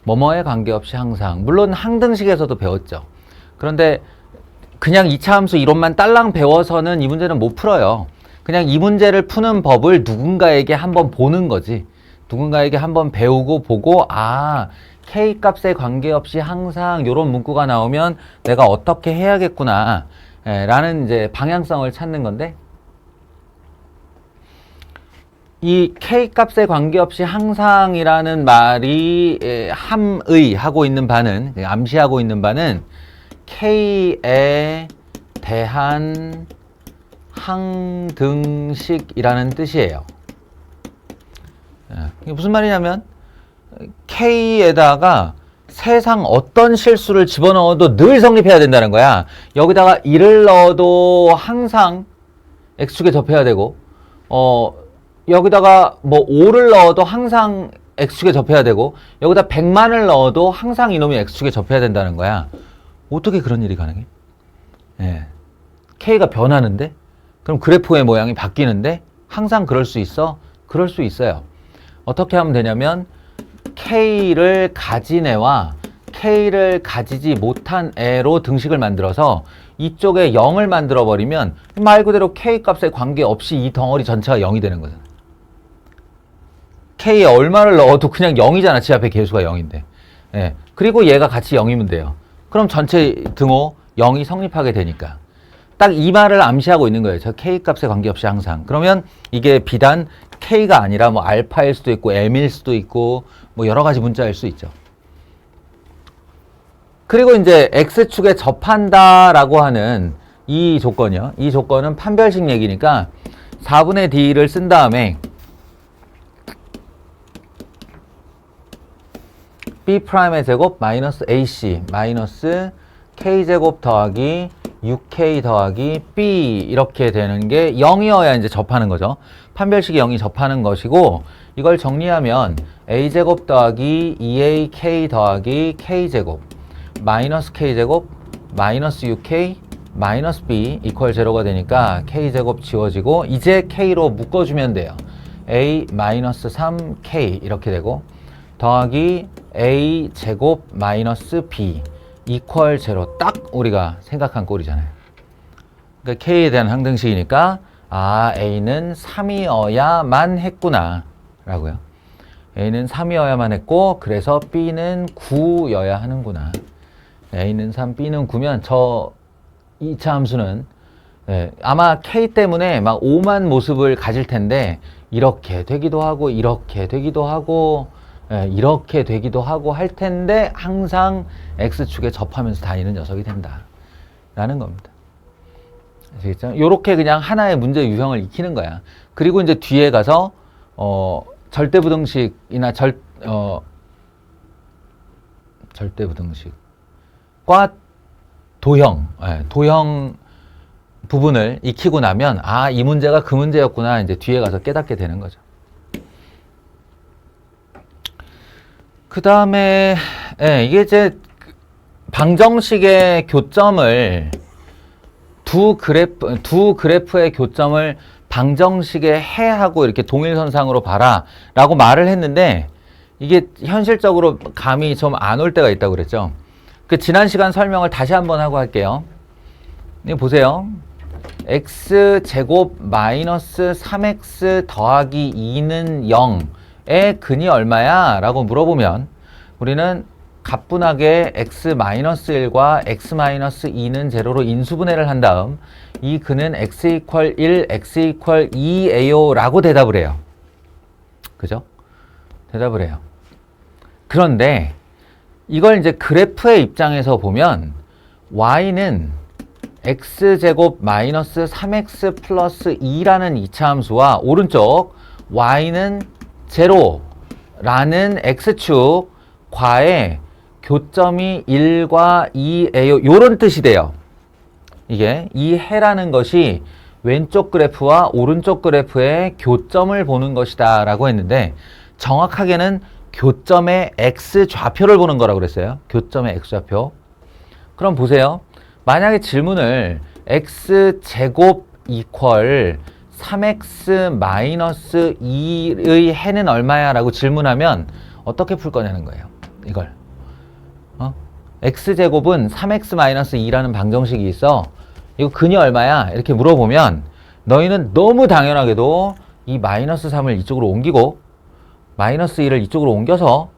뭐뭐에 관계없이 항상. 물론 항등식에서도 배웠죠. 그런데 그냥 2차 함수 이론만 딸랑 배워서는 이 문제는 못 풀어요. 그냥 이 문제를 푸는 법을 누군가에게 한번 보는 거지. 누군가에게 한번 배우고 보고 K 값에 관계없이 항상 이런 문구가 나오면 내가 어떻게 해야겠구나 라는 이제 방향성을 찾는 건데, 이 K 값에 관계없이 항상이라는 말이 하고 있는 바는, 암시하고 있는 바는 K에 대한 항등식이라는 뜻이에요. 이게 무슨 말이냐면 K에다가 세상 어떤 실수를 집어넣어도 늘 성립해야 된다는 거야. 여기다가 1을 넣어도 항상 X축에 접해야 되고 여기다가 뭐 5를 넣어도 항상 X축에 접해야 되고 여기다 100만을 넣어도 항상 이놈이 X축에 접해야 된다는 거야. 어떻게 그런 일이 가능해? 예. K가 변하는데? 그럼 그래프의 모양이 바뀌는데? 항상 그럴 수 있어? 그럴 수 있어요. 어떻게 하면 되냐면 K를 가진 애와 K를 가지지 못한 애로 등식을 만들어서 이쪽에 0을 만들어 버리면 말 그대로 K 값에 관계없이 이 덩어리 전체가 0이 되는 거잖아. K에 얼마를 넣어도 그냥 0이잖아. 지 앞에 개수가 0인데. 예. 그리고 얘가 같이 0이면 돼요. 그럼 전체 등호 0이 성립하게 되니까. 딱 이 말을 암시하고 있는 거예요. 저 K 값에 관계없이 항상. 그러면 이게 비단 K가 아니라 뭐 알파일 수도 있고 M일 수도 있고 뭐 여러 가지 문자일 수 있죠. 그리고 이제 X축에 접한다라고 하는 이 조건이요. 이 조건은 판별식 얘기니까 4분의 D를 쓴 다음에 B'의 제곱 마이너스 AC 마이너스 K제곱 더하기 6K 더하기 B 이렇게 되는 게 0이어야 이제 접하는 거죠. 판별식이 0이 접하는 것이고 이걸 정리하면 A제곱 더하기 2AK 더하기 K제곱 마이너스 K제곱 마이너스 6K 마이너스 B 이퀄 제로가 되니까 K제곱 지워지고 이제 K로 묶어주면 돼요. A 마이너스 3K 이렇게 되고 더하기 A제곱 마이너스 B 이퀄 제로 딱 우리가 생각한 꼴이잖아요. 그러니까 K에 대한 항등식이니까 아 A는 3이어야만 했구나 라고요. A는 3이어야만 했고 그래서 B는 9여야 하는구나. A는 3, B는 9면 저 2차 함수는 아마 K 때문에 막 5만 모습을 가질 텐데 이렇게 되기도 하고 이렇게 되기도 하고 이렇게 되기도 하고 할 텐데 항상 X축에 접하면서 다니는 녀석이 된다 라는 겁니다. 아시겠죠? 요렇게 그냥 하나의 문제 유형을 익히는 거야. 그리고 이제 뒤에 가서 절대부등식이나 절대부등식과 도형 부분을 익히고 나면 아, 이 문제가 그 문제였구나 이제 뒤에 가서 깨닫게 되는 거죠. 그 다음에 이게 이제 방정식의 교점을 두 그래프의 교점을 방정식의 해하고 이렇게 동일선상으로 봐라 라고 말을 했는데 이게 현실적으로 감이 좀 안 올 때가 있다고 그랬죠. 그 지난 시간 설명을 다시 한번 하고 할게요. 이거 보세요. x제곱 마이너스 3x 더하기 2는 0의 근이 얼마야? 라고 물어보면 우리는 가뿐하게 x-1과 x-2는 제로로 인수분해를 한 다음 이 근은 x 이퀄 1, x 이퀄 2에요 라고 대답을 해요. 그죠? 대답을 해요. 그런데 이걸 이제 그래프의 입장에서 보면 y는 x제곱 마이너스 3x 플러스 2라는 이차함수와 오른쪽 y는 제로라는 x축 과의 교점이 1과 2에요. 요런 뜻이 돼요. 이게 이 해라는 것이 왼쪽 그래프와 오른쪽 그래프의 교점을 보는 것이다 라고 했는데 정확하게는 교점의 x좌표를 보는 거라고 그랬어요. 교점의 x좌표. 그럼 보세요. 만약에 질문을 x제곱 이퀄 3x 마이너스 2의 해는 얼마야? 라고 질문하면 어떻게 풀 거냐는 거예요. 이걸. x제곱은 3x 마이너스 2라는 방정식이 있어. 이거 근이 얼마야? 이렇게 물어보면 너희는 너무 당연하게도 이 마이너스 3을 이쪽으로 옮기고 마이너스 2를 이쪽으로 옮겨서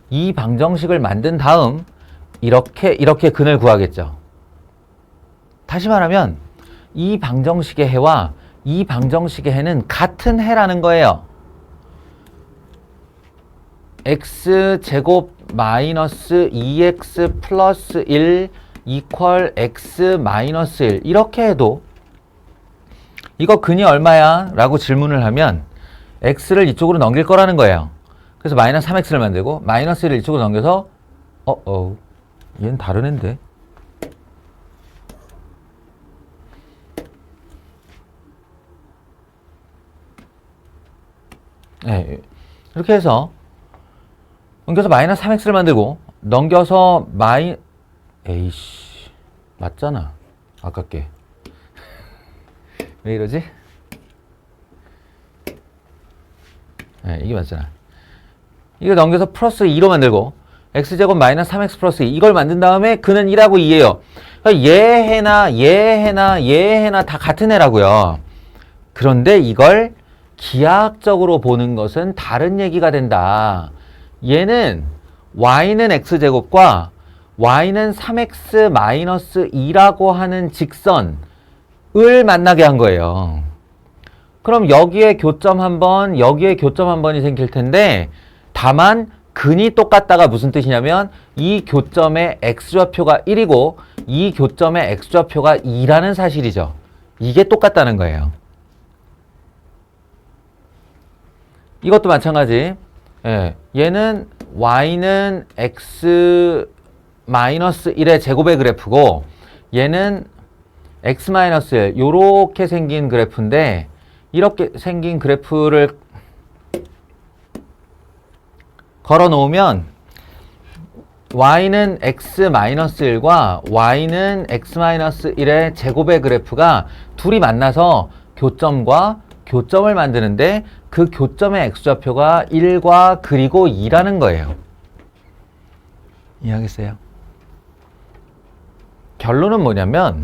이 방정식을 만든 다음 이렇게 근을 구하겠죠. 다시 말하면 이 방정식의 해와 이 방정식의 해는 같은 해라는 거예요. x제곱 마이너스 2x 플러스 1 이퀄 x 마이너스 1 이렇게 해도 이거 근이 얼마야? 라고 질문을 하면 x를 이쪽으로 넘길 거라는 거예요. 그래서 마이너스 3x를 만들고 마이너스 1을 이쪽으로 넘겨서 얘는 다른 앤데. 네, 이렇게 해서 넘겨서 마이너스 3x를 만들고 넘겨서 에이씨 맞잖아 아깝게. 왜 이러지? 네, 이게 맞잖아. 이거 넘겨서 플러스 2로 만들고 x제곱 마이너스 3x 플러스 2 이걸 만든 다음에 그는 1하고 2예요. 그러니까 얘해나 다 같은 애라고요. 그런데 이걸 기하학적으로 보는 것은 다른 얘기가 된다. 얘는 y는 x제곱과 y는 3x 마이너스 2라고 하는 직선을 만나게 한 거예요. 그럼 여기에 교점 한 번, 여기에 교점 한 번이 생길 텐데 다만 근이 똑같다가 무슨 뜻이냐면 이 교점의 x좌표가 1이고 이 교점의 x좌표가 2라는 사실이죠. 이게 똑같다는 거예요. 이것도 마찬가지. 예, 얘는 y는 x 마이너스 1의 제곱의 그래프고 얘는 x 마이너스 1 요렇게 생긴 그래프인데 이렇게 생긴 그래프를 걸어 놓으면 y는 x 마이너스 1과 y는 x 마이너스 1의 제곱의 그래프가 둘이 만나서 교점과 교점을 만드는데 그 교점의 x좌표가 1과 그리고 2라는 거예요. 이해하겠어요? 결론은 뭐냐면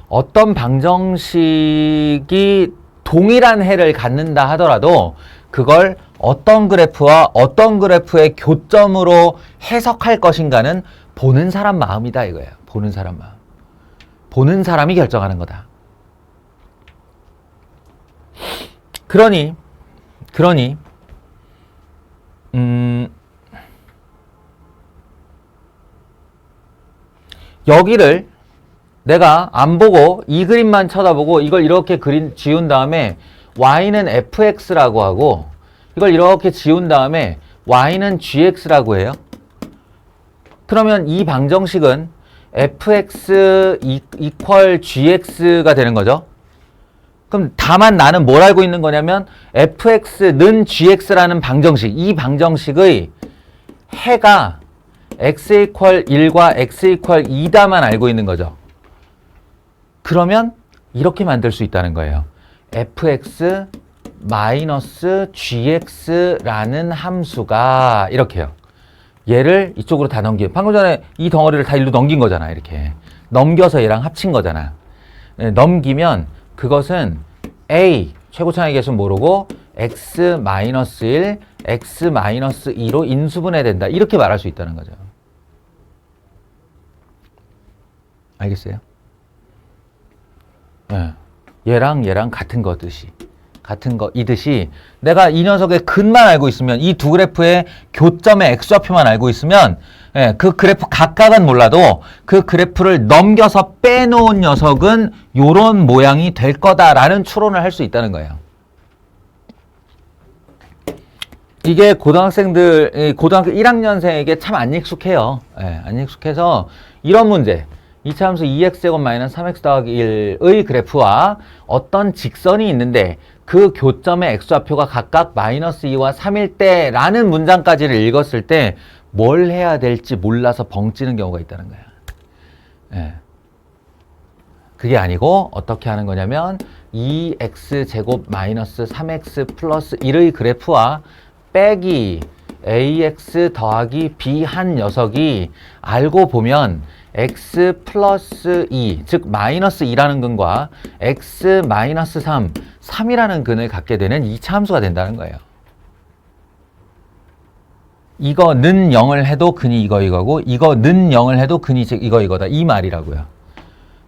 어떤 방정식이 동일한 해를 갖는다 하더라도 그걸 어떤 그래프와 어떤 그래프의 교점으로 해석할 것인가는 보는 사람 마음이다 이거예요. 보는 사람 마음. 보는 사람이 결정하는 거다. 그러니 여기를 내가 안 보고 이 그림만 쳐다보고 이걸 이렇게 지운 다음에 y는 fx라고 하고 이걸 이렇게 지운 다음에 y는 gx라고 해요. 그러면 이 방정식은 fx equal gx가 되는 거죠. 그럼 다만 나는 뭘 알고 있는 거냐면 fx는 gx라는 방정식, 이 방정식의 해가 x equal 1과 x equal 2다만 알고 있는 거죠. 그러면 이렇게 만들 수 있다는 거예요. fx 마이너스 gx라는 함수가 이렇게요. 얘를 이쪽으로 다 넘기면 방금 전에 이 덩어리를 다 일로 넘긴 거잖아. 이렇게 넘겨서 얘랑 합친 거잖아. 넘기면 그것은 a 최고차의 개수는 모르고 x 마이너스 1, x 마이너스 2로 인수분해된다. 이렇게 말할 수 있다는 거죠. 알겠어요? 네. 얘랑 같은 거듯이 이듯이 내가 이 녀석의 근만 알고 있으면 이 두 그래프의 교점의 x좌표만 알고 있으면 그 그래프 각각은 몰라도 그 그래프를 넘겨서 빼놓은 녀석은 요런 모양이 될 거다라는 추론을 할 수 있다는 거예요. 이게 고등학교 1학년생에게 참 안 익숙해요. 안 익숙해서 이런 문제 2차 함수 2x제곱 마이너스 3x 더하기 1의 그래프와 어떤 직선이 있는데 그 교점의 x좌표가 각각 마이너스 2와 3일 때 라는 문장까지를 읽었을 때 뭘 해야 될지 몰라서 벙찌는 경우가 있다는 거야. 그게 아니고 어떻게 하는 거냐면 2x제곱 마이너스 3x 플러스 1의 그래프와 빼기 ax 더하기 b 한 녀석이 알고 보면 x 플러스 2, 즉 마이너스 2라는 근과 x 마이너스 3, 3이라는 근을 갖게 되는 2차 함수가 된다는 거예요. 이거는 0을 해도 근이 이거고 이거는 0을 해도 근이 즉 이거다. 이 말이라고요.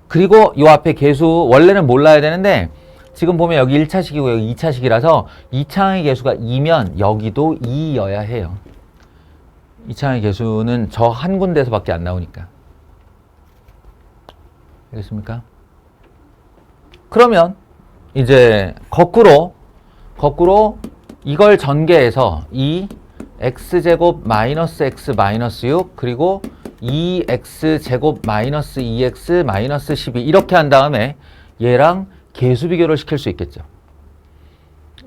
그리고 이 앞에 개수 원래는 몰라야 되는데 지금 보면 여기 1차식이고 여기 2차식이라서 2차항의 개수가 2면 여기도 2여야 해요. 2차항의 개수는 저 한 군데에서밖에 안 나오니까. 알겠습니까? 그러면 이제 거꾸로 이걸 전개해서 이 x제곱 마이너스 x 마이너스 6 그리고 2x제곱 마이너스 2x 마이너스 12 이렇게 한 다음에 얘랑 계수 비교를 시킬 수 있겠죠.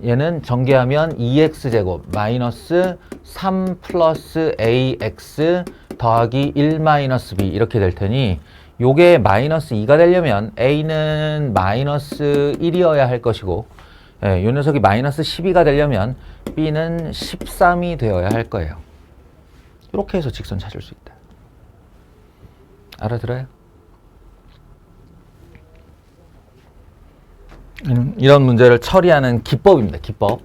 얘는 전개하면 2x제곱 마이너스 3 플러스 ax 더하기 1 마이너스 b 이렇게 될 테니 요게 마이너스 2가 되려면 a는 마이너스 1이어야 할 것이고 예, 요 녀석이 마이너스 12가 되려면 b는 13이 되어야 할 거예요. 이렇게 해서 직선 찾을 수 있다. 알아들어요? 이런 문제를 처리하는 기법입니다. 기법.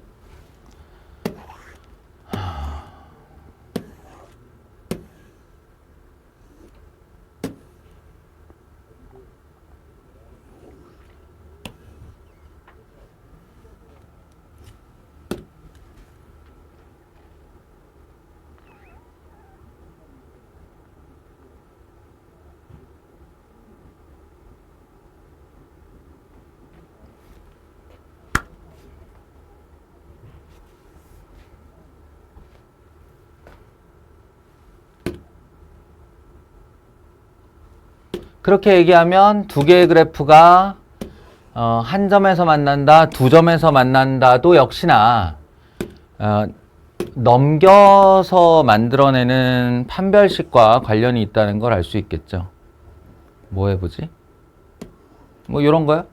그렇게 얘기하면 두 개의 그래프가 한 점에서 만난다, 두 점에서 만난다도 역시나 넘겨서 만들어내는 판별식과 관련이 있다는 걸 알 수 있겠죠. 뭐 해보지? 뭐 이런 거요?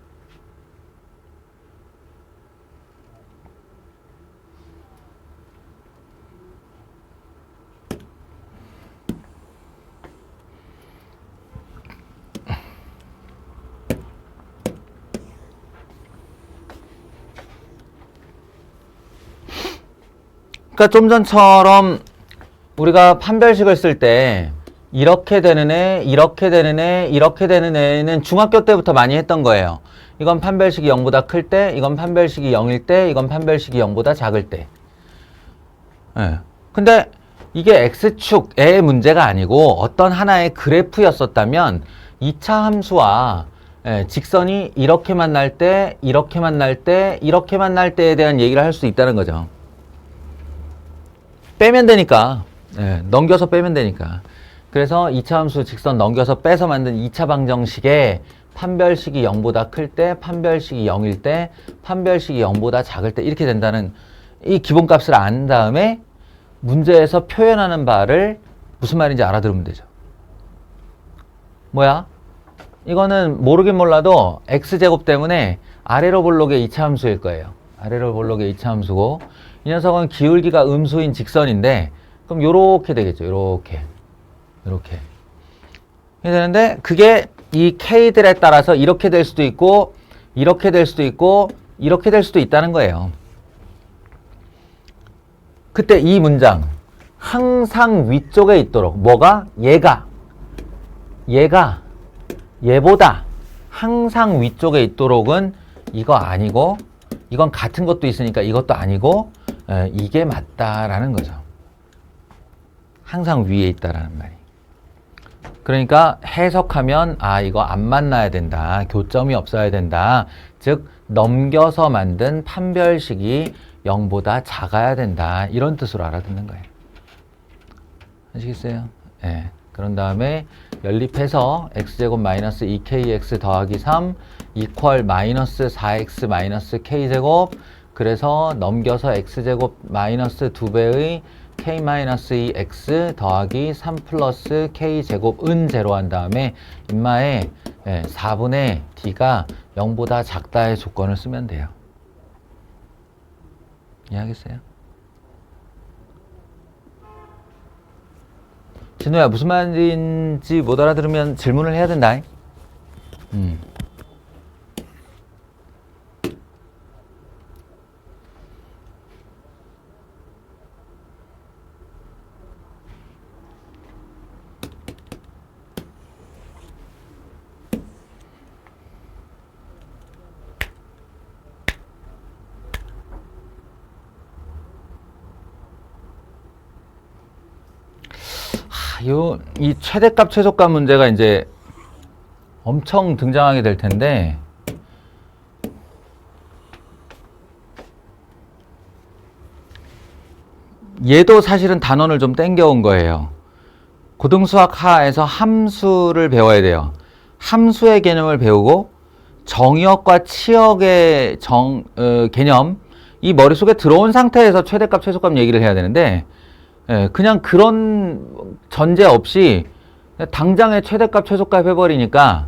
그러니까 좀 전처럼 우리가 판별식을 쓸 때 이렇게 되는 애, 이렇게 되는 애, 이렇게 되는 애는 중학교 때부터 많이 했던 거예요. 이건 판별식이 0보다 클 때, 이건 판별식이 0일 때, 이건 판별식이 0보다 작을 때. 예. 근데 이게 X축의 문제가 아니고 어떤 하나의 그래프였었다면 2차 함수와 직선이 이렇게 만날 때, 이렇게 만날 때, 이렇게 만날 때에 대한 얘기를 할 수 있다는 거죠. 빼면 되니까. 넘겨서 빼면 되니까. 그래서 2차 함수 직선 넘겨서 빼서 만든 2차 방정식에 판별식이 0보다 클 때, 판별식이 0일 때, 판별식이 0보다 작을 때 이렇게 된다는 이 기본값을 안 다음에 문제에서 표현하는 바를 무슨 말인지 알아들으면 되죠. 뭐야? 이거는 모르긴 몰라도 x제곱 때문에 아래로 볼록의 2차 함수일 거예요. 아래로 볼록의 2차 함수고 이 녀석은 기울기가 음수인 직선인데 그럼 요렇게 되겠죠. 요렇게 이렇게 되는데 그게 이 k들에 따라서 이렇게 될 수도 있고 이렇게 될 수도 있고 이렇게 될 수도 있다는 거예요. 그때 이 문장 항상 위쪽에 있도록 뭐가? 얘보다 항상 위쪽에 있도록은 이거 아니고 이건 같은 것도 있으니까 이것도 아니고 이게 맞다라는 거죠. 항상 위에 있다라는 말이. 그러니까 해석하면 이거 안 만나야 된다. 교점이 없어야 된다. 즉 넘겨서 만든 판별식이 0보다 작아야 된다. 이런 뜻으로 알아듣는 거예요. 아시겠어요? 네. 그런 다음에 연립해서 x제곱 마이너스 2kx 더하기 3 이퀄 마이너스 4x 마이너스 k제곱 그래서 넘겨서 x제곱 마이너스 2배의 k 마이너스 2x 더하기 3 플러스 k제곱은 제로 한 다음에 인마에 4분의 d가 0보다 작다의 조건을 쓰면 돼요. 이해하겠어요? 진호야 무슨 말인지 못 알아들으면 질문을 해야 된다. 이 최대값, 최소값 문제가 이제 엄청 등장하게 될 텐데, 얘도 사실은 단원을 좀 땡겨온 거예요. 고등수학 하에서 함수를 배워야 돼요. 함수의 개념을 배우고 정의역과 치역의 개념, 이 머릿속에 들어온 상태에서 최대값, 최소값 얘기를 해야 되는데, 그냥 그런 전제 없이 당장에 최대값, 최소값 해버리니까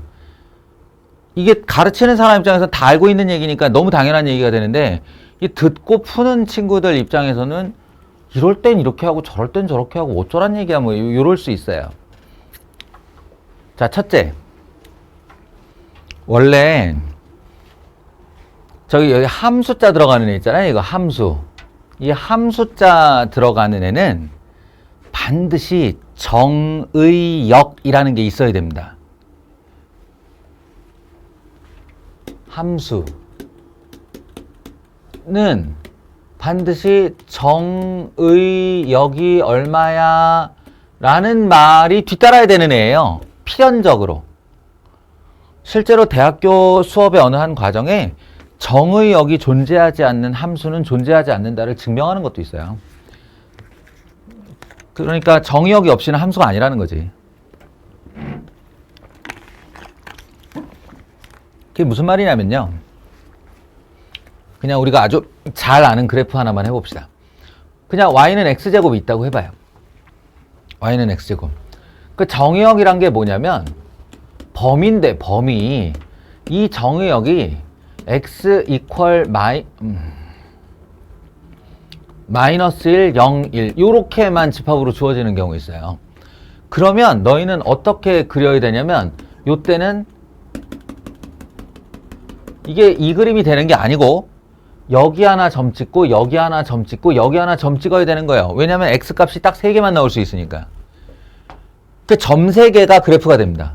이게 가르치는 사람 입장에서 다 알고 있는 얘기니까 너무 당연한 얘기가 되는데, 이 듣고 푸는 친구들 입장에서는 이럴 땐 이렇게 하고 저럴 땐 저렇게 하고 어쩌란 얘기야 뭐 이럴 수 있어요. 자, 첫째. 원래 저기 여기 함수자 들어가는 애 있잖아요. 이거 함수. 이 함수자 들어가는 애는 반드시 정의역이라는 게 있어야 됩니다. 함수는 반드시 정의역이 얼마야 라는 말이 뒤따라야 되는 애예요. 필연적으로. 실제로 대학교 수업의 어느 한 과정에 정의역이 존재하지 않는 함수는 존재하지 않는다를 증명하는 것도 있어요. 그러니까 정의역이 없이는 함수가 아니라는 거지. 그게 무슨 말이냐면요. 그냥 우리가 아주 잘 아는 그래프 하나만 해봅시다. 그냥 y는 x제곱이 있다고 해봐요. y는 x제곱. 그 정의역이란 게 뭐냐면 범위인데 범위. 이 정의역이 x 이퀄 마이너스 1, 0, 1 요렇게만 집합으로 주어지는 경우 있어요. 그러면 너희는 어떻게 그려야 되냐면 요때는 이게 이 그림이 되는 게 아니고 여기 하나 점 찍고 여기 하나 점 찍고 여기 하나 점 찍어야 되는 거예요. 왜냐면 x값이 딱 3개만 나올 수 있으니까. 그 점 3개가 그래프가 됩니다.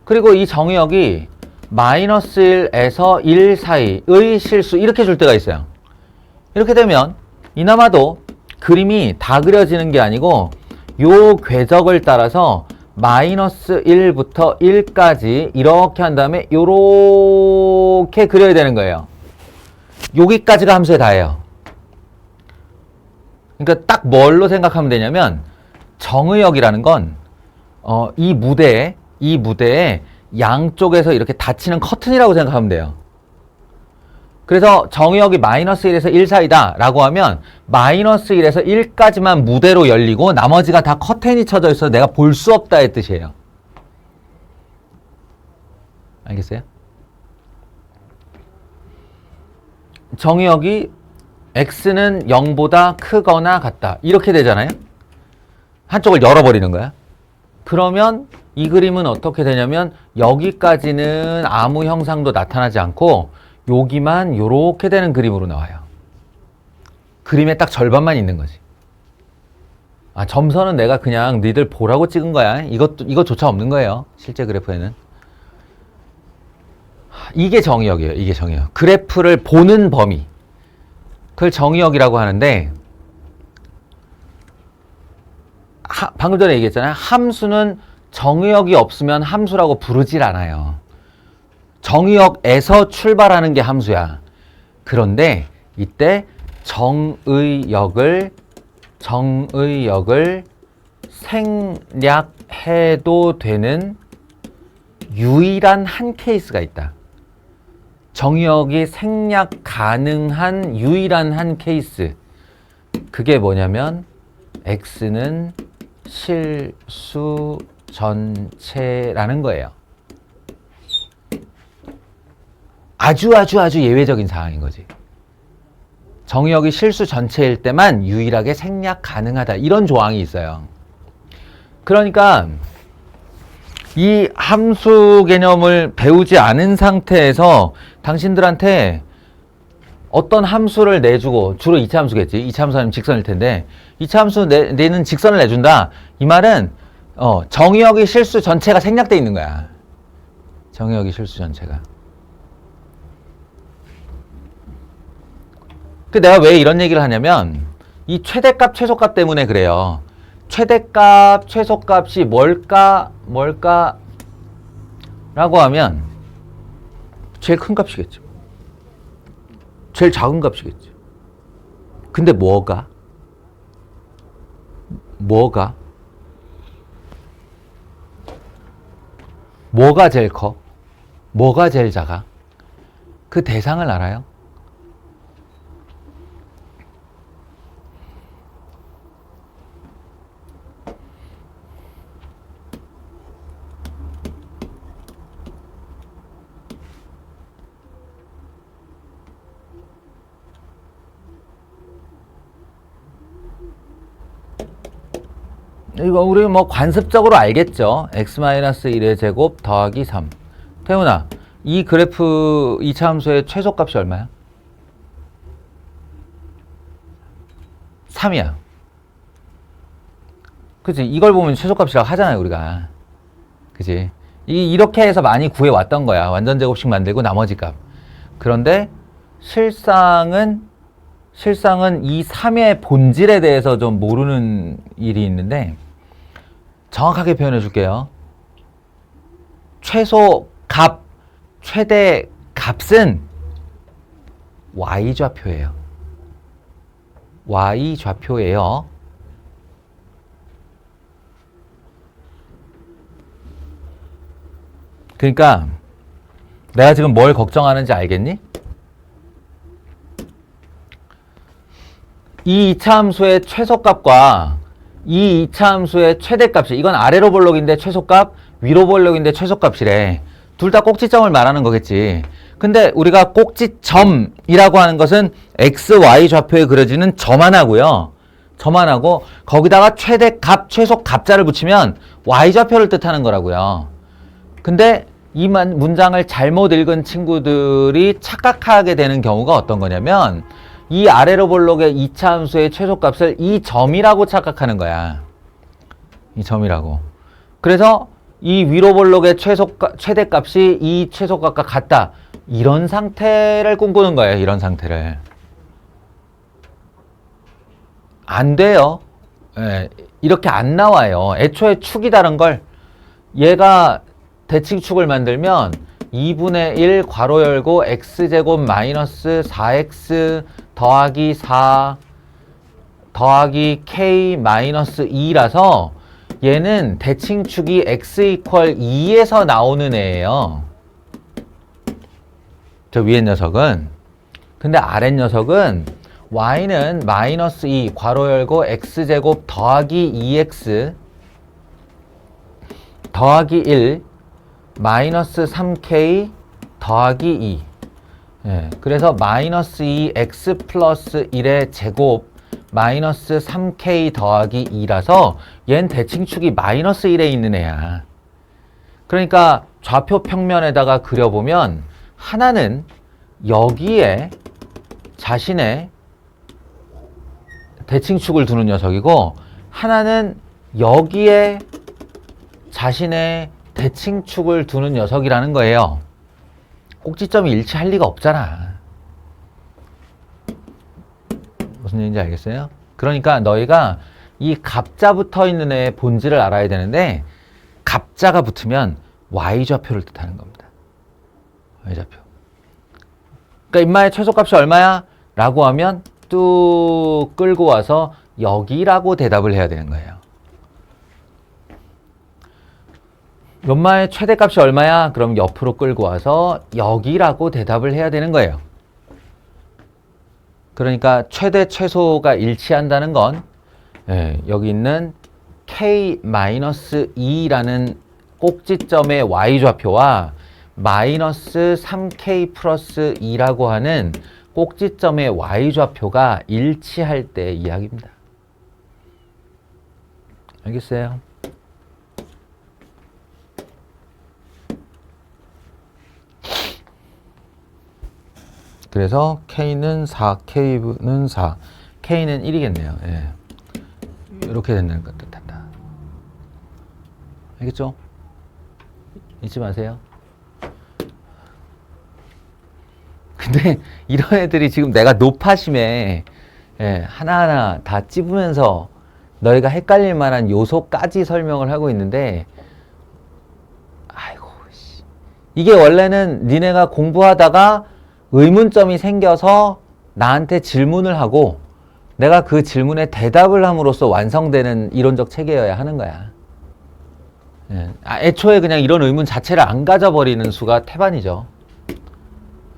그리고 이 정의역이 마이너스 1에서 1 사이의 실수 이렇게 줄 때가 있어요. 이렇게 되면 이나마도 그림이 다 그려지는 게 아니고 요 궤적을 따라서 마이너스 1부터 1까지 이렇게 한 다음에 요렇게 그려야 되는 거예요. 여기까지가 함수에 다예요. 그러니까 딱 뭘로 생각하면 되냐면 정의역이라는 건 이 무대에 양쪽에서 이렇게 닫히는 커튼이라고 생각하면 돼요. 그래서 정의역이 마이너스 1에서 1 사이다 라고 하면 마이너스 1에서 1까지만 무대로 열리고 나머지가 다 커튼이 쳐져 있어서 내가 볼 수 없다의 뜻이에요. 알겠어요? 정의역이 x는 0보다 크거나 같다 이렇게 되잖아요. 한쪽을 열어버리는 거야. 그러면 이 그림은 어떻게 되냐면 여기까지는 아무 형상도 나타나지 않고 여기만 요렇게 되는 그림으로 나와요. 그림의 딱 절반만 있는 거지. 아, 점선은 내가 그냥 니들 보라고 찍은 거야. 이것조차 없는 거예요. 실제 그래프에는. 이게 정의역이에요. 이게 정의역. 그래프를 보는 범위. 그걸 정의역이라고 하는데 방금 전에 얘기했잖아요. 함수는 정의역이 없으면 함수라고 부르질 않아요. 정의역에서 출발하는 게 함수야. 그런데 이때 정의역을 생략해도 되는 유일한 한 케이스가 있다. 정의역이 생략 가능한 유일한 한 케이스. 그게 뭐냐면 x는 실수 전체라는 거예요. 아주 예외적인 상황인 거지. 정의역이 실수 전체일 때만 유일하게 생략 가능하다. 이런 조항이 있어요. 그러니까 이 함수 개념을 배우지 않은 상태에서 당신들한테 어떤 함수를 내주고, 주로 이차함수겠지. 이차함수 하면 직선일 텐데, 이차함수 내는 직선을 내준다. 이 말은 정의역의 실수 전체가 생략돼 있는 거야. 정의역의 실수 전체가. 내가 왜 이런 얘기를 하냐면 이 최대값, 최소값 때문에 그래요. 최대값, 최소값이 뭘까 라고 하면 제일 큰 값이겠죠. 제일 작은 값이겠죠. 근데 뭐가 제일 커? 뭐가 제일 작아? 그 대상을 알아요? 이거 우리 뭐 관습적으로 알겠죠? x-1의 제곱 더하기 3. 태훈아, 이 그래프 이차함수의 최소값이 얼마야? 3이야. 그치? 이걸 보면 최소값이라고 하잖아요, 우리가. 그치? 이렇게 해서 많이 구해왔던 거야. 완전 제곱식 만들고 나머지 값. 그런데 실상은 이 3의 본질에 대해서 좀 모르는 일이 있는데, 정확하게 표현해 줄게요. 최소값, 최대값은 y좌표예요. y좌표예요. 그러니까 내가 지금 뭘 걱정하는지 알겠니? 이 이차함수의 최소값과 이 이차함수의 최대값이, 이건 아래로 볼록인데 최소값, 위로 볼록인데 최소값이래. 둘 다 꼭지점을 말하는 거겠지. 근데 우리가 꼭지점이라고 하는 것은 x, y 좌표에 그려지는 점 하나고요. 점 하나고 거기다가 최대값, 최소값자를 붙이면 y 좌표를 뜻하는 거라고요. 근데 이 문장을 잘못 읽은 친구들이 착각하게 되는 경우가 어떤 거냐면, 이 아래로 볼록의 이차함수의 최소값을 이 점이라고 착각하는 거야. 이 점이라고. 그래서 이 위로 볼록의 최대값이 이 최소값과 같다. 이런 상태를 꿈꾸는 거예요. 이런 상태를. 안 돼요. 예, 이렇게 안 나와요. 애초에 축이 다른 걸, 얘가 대칭축을 만들면 2분의 1 괄호 열고 x제곱 마이너스 4x 더하기 4 더하기 k 마이너스 2라서 얘는 대칭축이 x 이퀄 2에서 나오는 애예요. 저 위에 녀석은. 근데 아래 녀석은 y는 마이너스 2 괄호 열고 x제곱 더하기 2x 더하기 1 마이너스 3k 더하기 2. 예, 그래서 마이너스 2x 플러스 1의 제곱 마이너스 3k 더하기 2라서 얘는 대칭축이 마이너스 1에 있는 애야. 그러니까 좌표 평면에다가 그려보면 하나는 여기에 자신의 대칭축을 두는 녀석이고, 하나는 여기에 자신의 대칭축을 두는 녀석이라는 거예요. 꼭지점이 일치할 리가 없잖아. 무슨 얘기인지 알겠어요? 그러니까 너희가 이 갑자 붙어 있는 애의 본질을 알아야 되는데, 갑자가 붙으면 y좌표를 뜻하는 겁니다. y좌표. 그러니까 임마의 최소값이 얼마야? 라고 하면 뚝 끌고 와서 여기라고 대답을 해야 되는 거예요. 연마의 최대값이 얼마야? 그럼 옆으로 끌고 와서 여기라고 대답을 해야 되는 거예요. 그러니까 최대 최소가 일치한다는 건, 여기 있는 k-2라는 꼭지점의 y좌표와 마이너스 3k 플러스 2라고 하는 꼭지점의 y좌표가 일치할 때 이야기입니다. 알겠어요? 그래서 K는 4, K는 4, K는 1이겠네요. 예. 이렇게 된다는 것 뜻한다. 알겠죠? 잊지 마세요. 근데 이런 애들이 지금 내가 노파심에 하나하나 다 찝으면서 너희가 헷갈릴 만한 요소까지 설명을 하고 있는데, 아이고, 이게 원래는 니네가 공부하다가 의문점이 생겨서 나한테 질문을 하고 내가 그 질문에 대답을 함으로써 완성되는 이론적 체계여야 하는 거야. 예. 애초에 그냥 이런 의문 자체를 안 가져버리는 수가 태반이죠.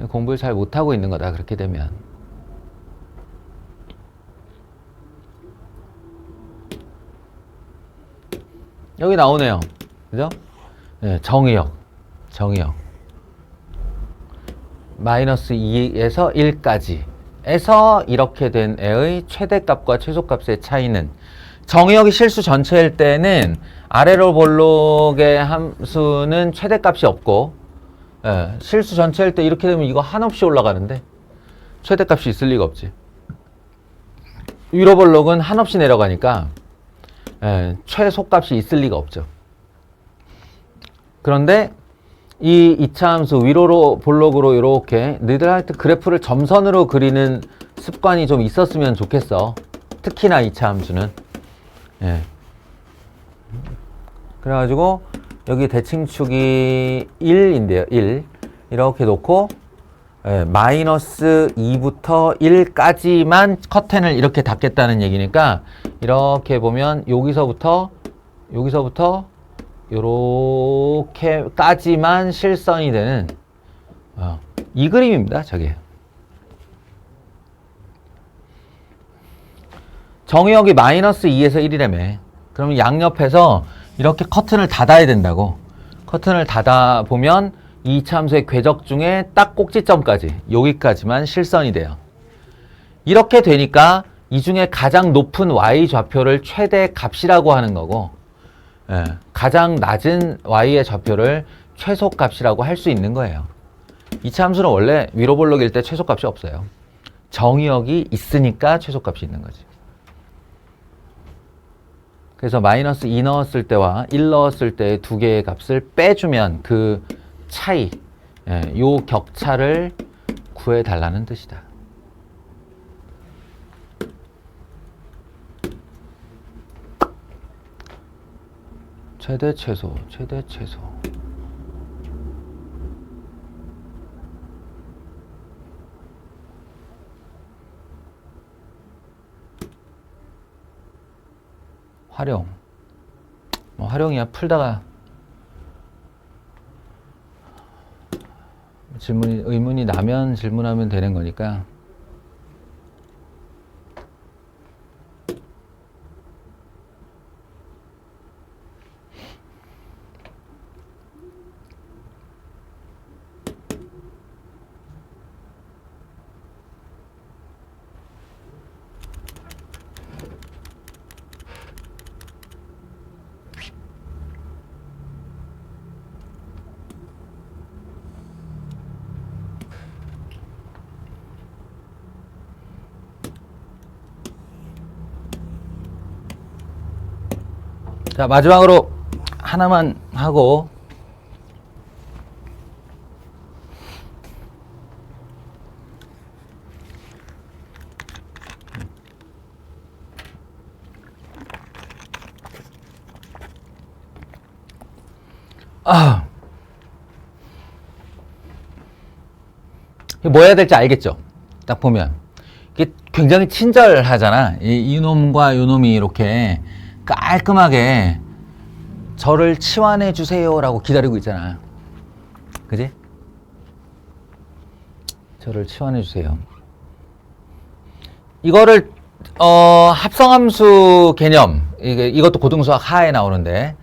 공부를 잘 못하고 있는 거다, 그렇게 되면. 여기 나오네요. 그죠? 예, 정의역. 마이너스 2에서 1까지. 에서 이렇게 된 애의 최대값과 최소값의 차이는 정의역이 실수 전체일 때는 아래로 볼록의 함수는 최대값이 없고, 예, 실수 전체일 때 이렇게 되면 이거 한없이 올라가는데 최대값이 있을 리가 없지. 위로 볼록은 한없이 내려가니까 예, 최소값이 있을 리가 없죠. 그런데 이 2차 함수 위로로 볼록으로 이렇게 너희들 하여튼 그래프를 점선으로 그리는 습관이 좀 있었으면 좋겠어. 특히나 2차 함수는. 예. 그래가지고 여기 대칭축이 1인데요. 1 이렇게 놓고 예, 마이너스 2부터 1까지만 커튼을 이렇게 닫겠다는 얘기니까 이렇게 보면 여기서부터 요렇게까지만 실선이 되는 이 그림입니다. 저게. 정의역이 마이너스 2에서 1이라며. 그러면 양옆에서 이렇게 커튼을 닫아야 된다고. 커튼을 닫아 보면 이 참수의 궤적 중에 딱 꼭지점까지 여기까지만 실선이 돼요. 이렇게 되니까 이 중에 가장 높은 y 좌표를 최대 값이라고 하는 거고, 예, 가장 낮은 y의 좌표를 최소값이라고 할 수 있는 거예요. 이 참수는 원래 위로 볼록일 때 최소값이 없어요. 정의역이 있으니까 최소값이 있는 거지. 그래서 마이너스 2 넣었을 때와 1 넣었을 때의 두 개의 값을 빼주면 그 차이, 예, 요 격차를 구해달라는 뜻이다. 최대 최소. 활용. 뭐 활용이야. 풀다가 의문이 나면 질문하면 되는 거니까. 자, 마지막으로 하나만 하고 뭐 해야 될지 알겠죠? 딱 보면 이게 굉장히 친절하잖아. 이놈과 요놈이 이렇게 깔끔하게 저를 치환해 주세요 라고 기다리고 있잖아. 그지? 저를 치환해 주세요. 이거를 합성함수 개념, 이것도 고등수학 하에 나오는데,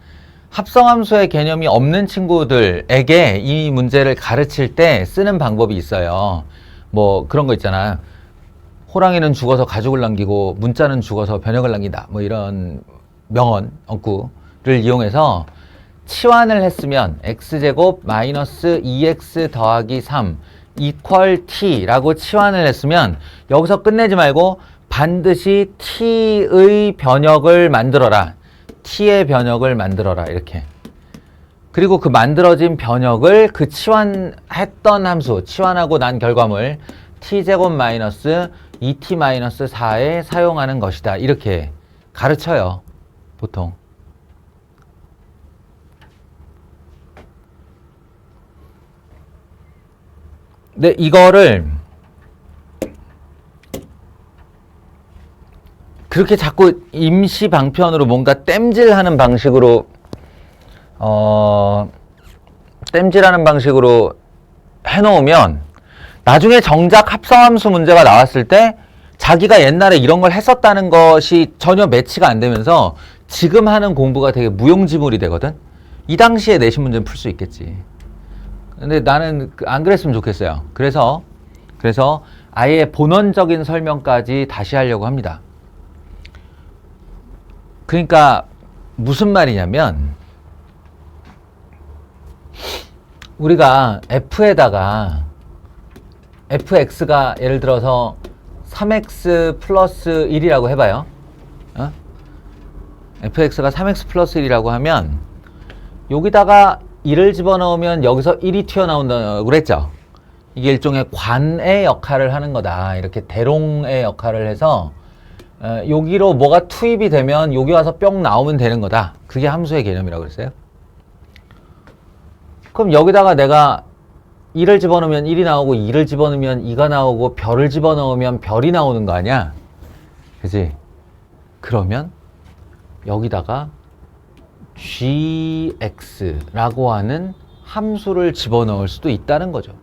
합성함수의 개념이 없는 친구들에게 이 문제를 가르칠 때 쓰는 방법이 있어요. 뭐 그런 거 있잖아. 호랑이는 죽어서 가죽을 남기고 문자는 죽어서 변형을 남긴다. 뭐 이런 명언, 엉구를 이용해서 치환을 했으면 x제곱 마이너스 2x 더하기 3 이퀄 t라고 치환을 했으면 여기서 끝내지 말고 반드시 t의 변역을 만들어라. t의 변역을 만들어라. 이렇게. 그리고 그 만들어진 변역을 그 치환했던 함수, 치환하고 난 결과물 t제곱 마이너스 2t 마이너스 4에 사용하는 것이다. 이렇게 가르쳐요. 보통. 근데 이거를 그렇게 자꾸 임시 방편으로 뭔가 땜질하는 방식으로 해놓으면 나중에 정작 합성함수 문제가 나왔을 때 자기가 옛날에 이런 걸 했었다는 것이 전혀 매치가 안 되면서 지금 하는 공부가 되게 무용지물이 되거든. 이 당시에 내신 문제는 풀 수 있겠지. 근데 나는 안 그랬으면 좋겠어요. 그래서 아예 본원적인 설명까지 다시 하려고 합니다. 그러니까 무슨 말이냐면 우리가 f에다가 fx가 예를 들어서 3x 플러스 1이라고 해봐요. fx가 3x 플러스 1이라고 하면 여기다가 1을 집어넣으면 여기서 1이 튀어나온다고 그랬죠. 이게 일종의 관의 역할을 하는 거다. 이렇게 대롱의 역할을 해서 여기로 뭐가 투입이 되면 여기 와서 뿅 나오면 되는 거다. 그게 함수의 개념이라고 그랬어요. 그럼 여기다가 내가 1을 집어넣으면 1이 나오고 2를 집어넣으면 2가 나오고 별을 집어넣으면 별이 나오는 거 아니야? 그치? 그러면 여기다가 gx라고 하는 함수를 집어넣을 수도 있다는 거죠.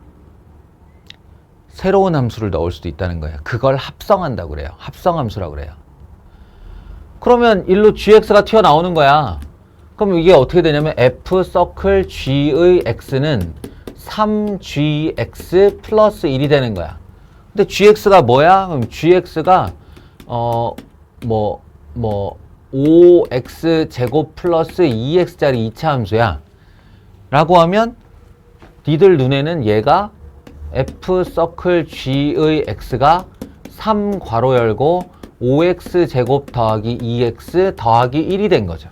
새로운 함수를 넣을 수도 있다는 거예요. 그걸 합성한다고 그래요. 합성함수라고 그래요. 그러면 일로 gx가 튀어나오는 거야. 그럼 이게 어떻게 되냐면 f 서클 g의 x는 3gx 플러스 1이 되는 거야. 근데 gx가 뭐야? 그럼 gx가 5x 제곱 플러스 2x짜리 2차 함수야. 라고 하면 니들 눈에는 얘가 f 서클 g의 x가 3 괄호 열고 5x 제곱 더하기 2x 더하기 1이 된 거죠.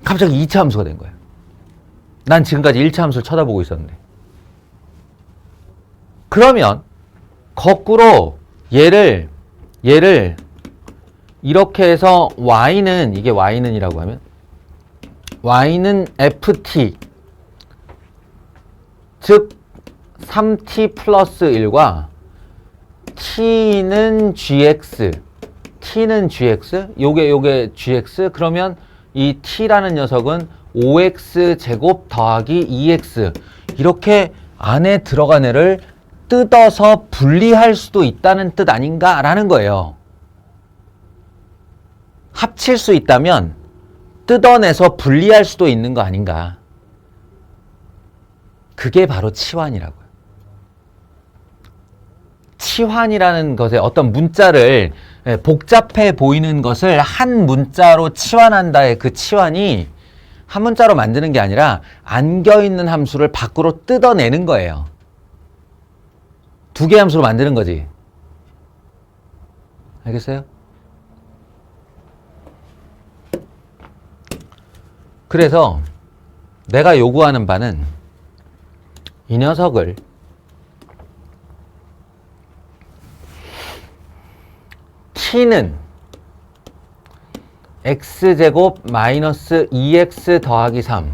갑자기 2차 함수가 된 거야. 난 지금까지 1차 함수를 쳐다보고 있었는데. 그러면 거꾸로 얘를 이렇게 해서 y는 이게 y는 이라고 하면 y는 ft 즉 3t 플러스 1과 t는 gx 요게 gx 그러면 이 t라는 녀석은 5x 제곱 더하기 2x 이렇게 안에 들어간 애를 뜯어서 분리할 수도 있다는 뜻 아닌가 라는 거예요. 합칠 수 있다면 뜯어내서 분리할 수도 있는 거 아닌가. 그게 바로 치환이라고요. 치환이라는 것에 어떤 문자를 복잡해 보이는 것을 한 문자로 치환한다의 그 치환이 한 문자로 만드는 게 아니라 안겨있는 함수를 밖으로 뜯어내는 거예요. 두 개의 함수로 만드는 거지. 알겠어요? 그래서 내가 요구하는 바는 이 녀석을 t는 x제곱 마이너스 2x 더하기 3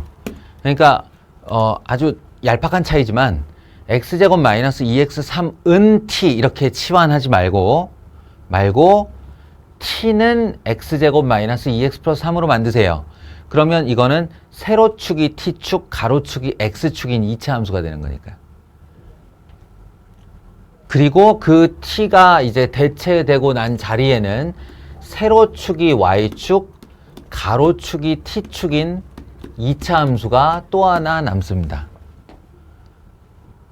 그러니까 아주 얄팍한 차이지만 x제곱 마이너스 2x 3은 t 이렇게 치환하지 말고 t는 x제곱 마이너스 2x 플러스 3으로 만드세요. 그러면 이거는 세로축이 t축, 가로축이 x축인 2차 함수가 되는 거니까요. 그리고 그 t가 이제 대체되고 난 자리에는 세로축이 y축, 가로축이 t축인 2차 함수가 또 하나 남습니다.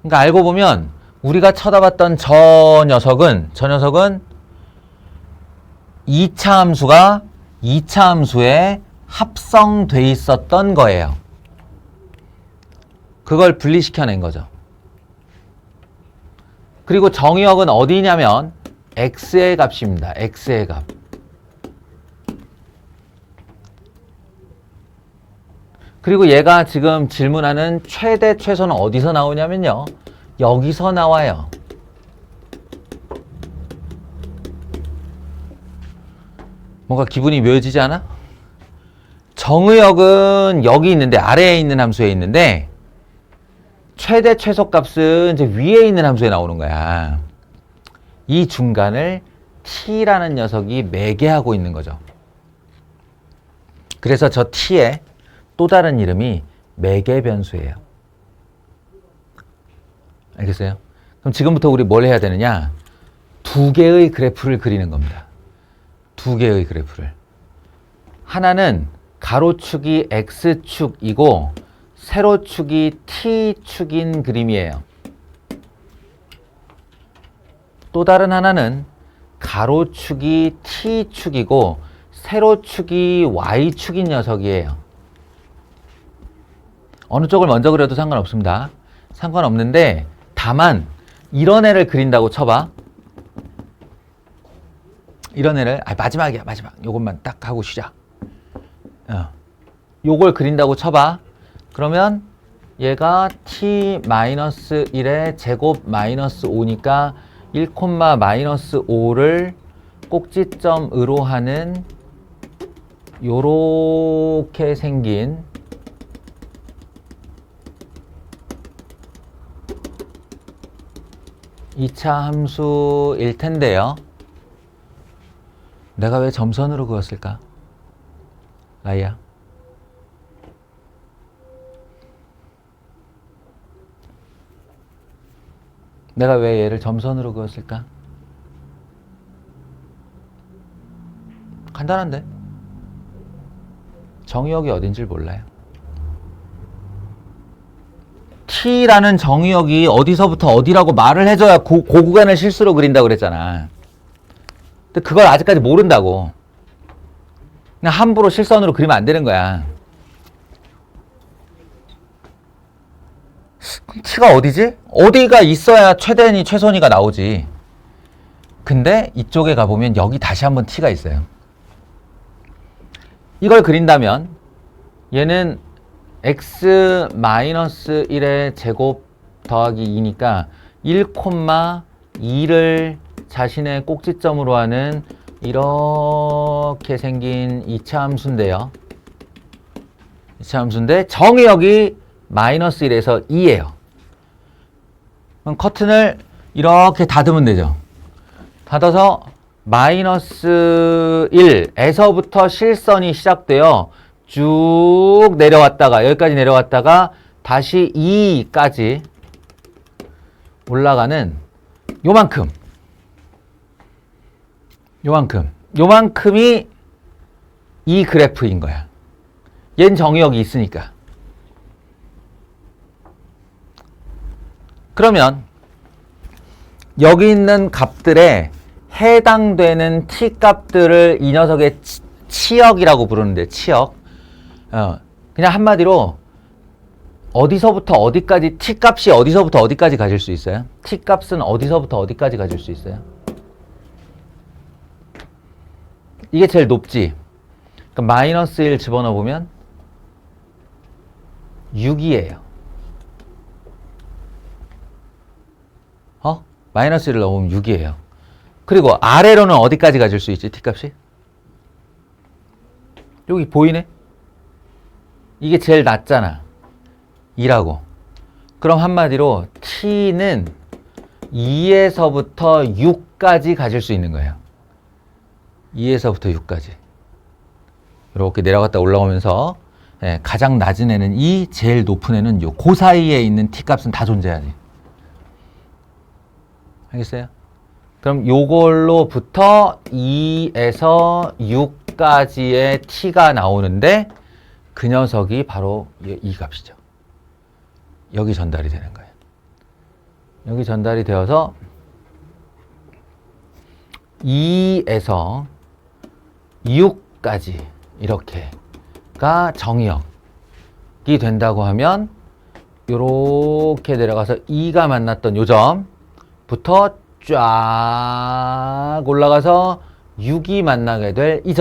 그러니까 알고 보면 우리가 쳐다봤던 저 녀석은 2차 함수가 2차 함수에 합성돼 있었던 거예요. 그걸 분리시켜낸 거죠. 그리고 정의역은 어디냐면 x의 값입니다. x의 값. 그리고 얘가 지금 질문하는 최대 최소는 어디서 나오냐면요. 여기서 나와요. 뭔가 기분이 묘해지지 않아? 정의역은 여기 있는데 아래에 있는 함수에 있는데 최대 최소값은 이제 위에 있는 함수에 나오는 거야. 이 중간을 t라는 녀석이 매개하고 있는 거죠. 그래서 저 t의 또 다른 이름이 매개 변수예요. 알겠어요? 그럼 지금부터 우리 뭘 해야 되느냐? 두 개의 그래프를 그리는 겁니다. 두 개의 그래프를. 하나는 가로축이 x축이고 세로축이 t축인 그림이에요. 또 다른 하나는 가로축이 t축이고 세로축이 y축인 녀석이에요. 어느 쪽을 먼저 그려도 상관없습니다. 상관없는데 다만 이런 애를 그린다고 쳐봐. 이런 애를 마지막이야. 마지막. 요것만 딱 하고 쉬자. 요걸 그린다고 쳐봐. 그러면 얘가 t-1의 제곱 마이너스 5니까 1, 마이너스 5를 꼭지점으로 하는 요렇게 생긴 이차 함수일 텐데요. 내가 왜 점선으로 그었을까? 라이야. 내가 왜 얘를 점선으로 그었을까? 간단한데? 정의역이 어딘지 몰라요. t라는 정의역이 어디서부터 어디라고 말을 해줘야 그 구간을 실수로 그린다고 그랬잖아. 근데 그걸 아직까지 모른다고. 그냥 함부로 실선으로 그리면 안 되는 거야. t가 어디지? 어디가 있어야 최대니 최선이가 나오지. 근데 이쪽에 가보면 여기 다시 한번 t가 있어요. 이걸 그린다면 얘는 x-1의 제곱 더하기 2니까 1,2를 자신의 꼭지점으로 하는 이렇게 생긴 2차 함수인데요. 2차 함수인데 정의역이 마이너스 1에서 2예요. 그럼 커튼을 이렇게 닫으면 되죠. 닫아서 마이너스 1에서부터 실선이 시작되어 쭉 내려왔다가 여기까지 내려왔다가 다시 2까지 올라가는 요만큼이 이 그래프인 거야. 얜 정의역이 있으니까. 그러면 여기 있는 값들에 해당되는 t 값들을 이 녀석의 치역이라고 부르는데 치역. 그냥 한마디로 어디서부터 어디까지 t 값이 어디서부터 어디까지 가질 수 있어요? t 값은 어디서부터 어디까지 가질 수 있어요? 이게 제일 높지. 그럼 마이너스 1 집어넣어 보면 6이에요. 마이너스 1을 넣으면 6이에요. 그리고 아래로는 어디까지 가질 수 있지, t 값이? 여기 보이네? 이게 제일 낮잖아. 2라고. 그럼 한마디로 t는 2에서부터 6까지 가질 수 있는 거예요. 2에서부터 6까지. 이렇게 내려갔다 올라오면서 가장 낮은 애는 2, 제일 높은 애는 6. 그 사이에 있는 t 값은 다 존재하지. 알겠어요? 그럼 요걸로부터 2에서 6까지의 t가 나오는데 그 녀석이 바로 이 값이죠. 여기 전달이 되는 거예요. 여기 전달이 되어서 2에서 6까지 이렇게가 정의역이 된다고 하면 요렇게 내려가서 2가 만났던 요 점부터 쫙 올라가서 6이 만나게 될 이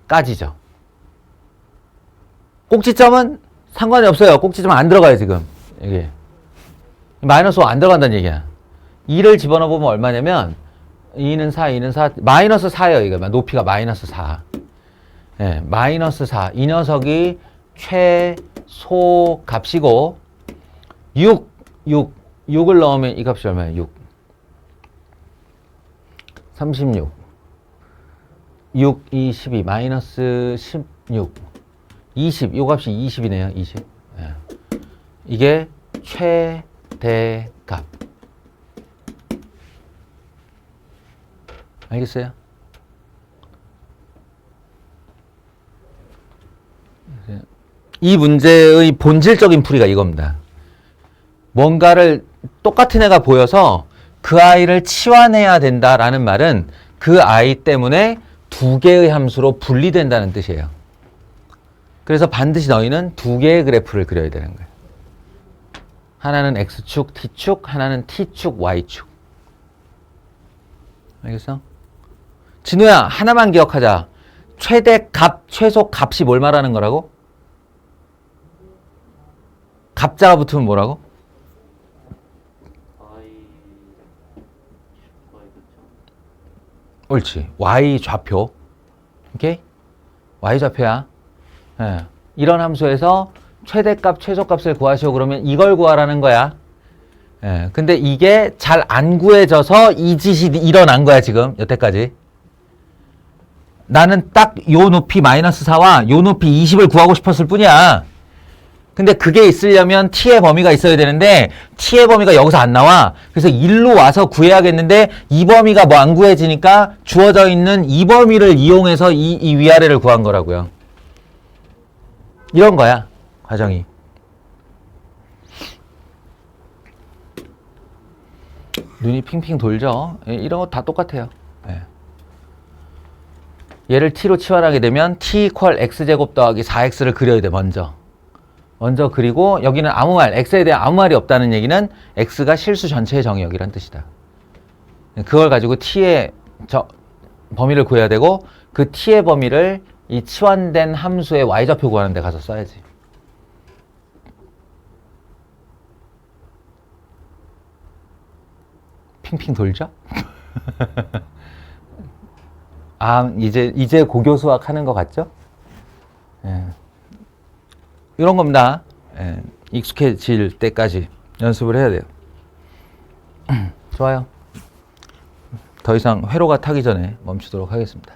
점까지죠. 꼭지점은 상관이 없어요. 꼭지점 안 들어가요, 지금. 이게. 마이너스 5 안 들어간다는 얘기야. 2를 집어넣어 보면 얼마냐면 2는 4, 2는 4, 마이너스 4예요, 이거. 높이가 마이너스 4. 예, 마이너스 4. 이 녀석이 최소 값이고 6을 넣으면 이 값이 얼마예요? 6. 36 6, 2, 12 마이너스 16 20 요 값이 20이네요. 20 예. 이게 최대값 알겠어요? 이 문제의 본질적인 풀이가 이겁니다. 뭔가를 똑같은 애가 보여서 그 아이를 치환해야 된다라는 말은 그 아이 때문에 두 개의 함수로 분리된다는 뜻이에요. 그래서 반드시 너희는 두 개의 그래프를 그려야 되는 거예요. 하나는 X축, T축, 하나는 T축, Y축. 알겠어? 진우야, 하나만 기억하자. 최대값, 최소값이 뭘 말하는 거라고? 갑자가 붙으면 뭐라고? 옳지. Y 좌표. 오케이? Y 좌표야. 예. 이런 함수에서 최대값, 최소값을 구하시오. 그러면 이걸 구하라는 거야. 예. 근데 이게 잘 안 구해져서 이 짓이 일어난 거야, 지금. 여태까지. 나는 딱 요 높이 마이너스 4와 요 높이 20을 구하고 싶었을 뿐이야. 근데 그게 있으려면 t의 범위가 있어야 되는데 t의 범위가 여기서 안 나와. 그래서 일로 와서 구해야겠는데 이 범위가 뭐 안 구해지니까 주어져 있는 이 범위를 이용해서 이 위아래를 구한 거라고요. 이런 거야, 과정이. 눈이 핑핑 돌죠? 예, 이런 거 다 똑같아요. 예. 얘를 t로 치환하게 되면 t = x제곱 더하기 4x를 그려야 돼, 먼저 그리고 여기는 아무 말, x에 대한 아무 말이 없다는 얘기는 x가 실수 전체의 정의역이란 뜻이다. 그걸 가지고 t의 범위를 구해야 되고 그 t의 범위를 이 치환된 함수의 y좌표 구하는 데 가서 써야지. 핑핑 돌죠? 아, 이제 고교 수학 하는 것 같죠? 예. 이런 겁니다. 예. 익숙해질 때까지 연습을 해야 돼요. 좋아요. 더 이상 회로가 타기 전에 멈추도록 하겠습니다.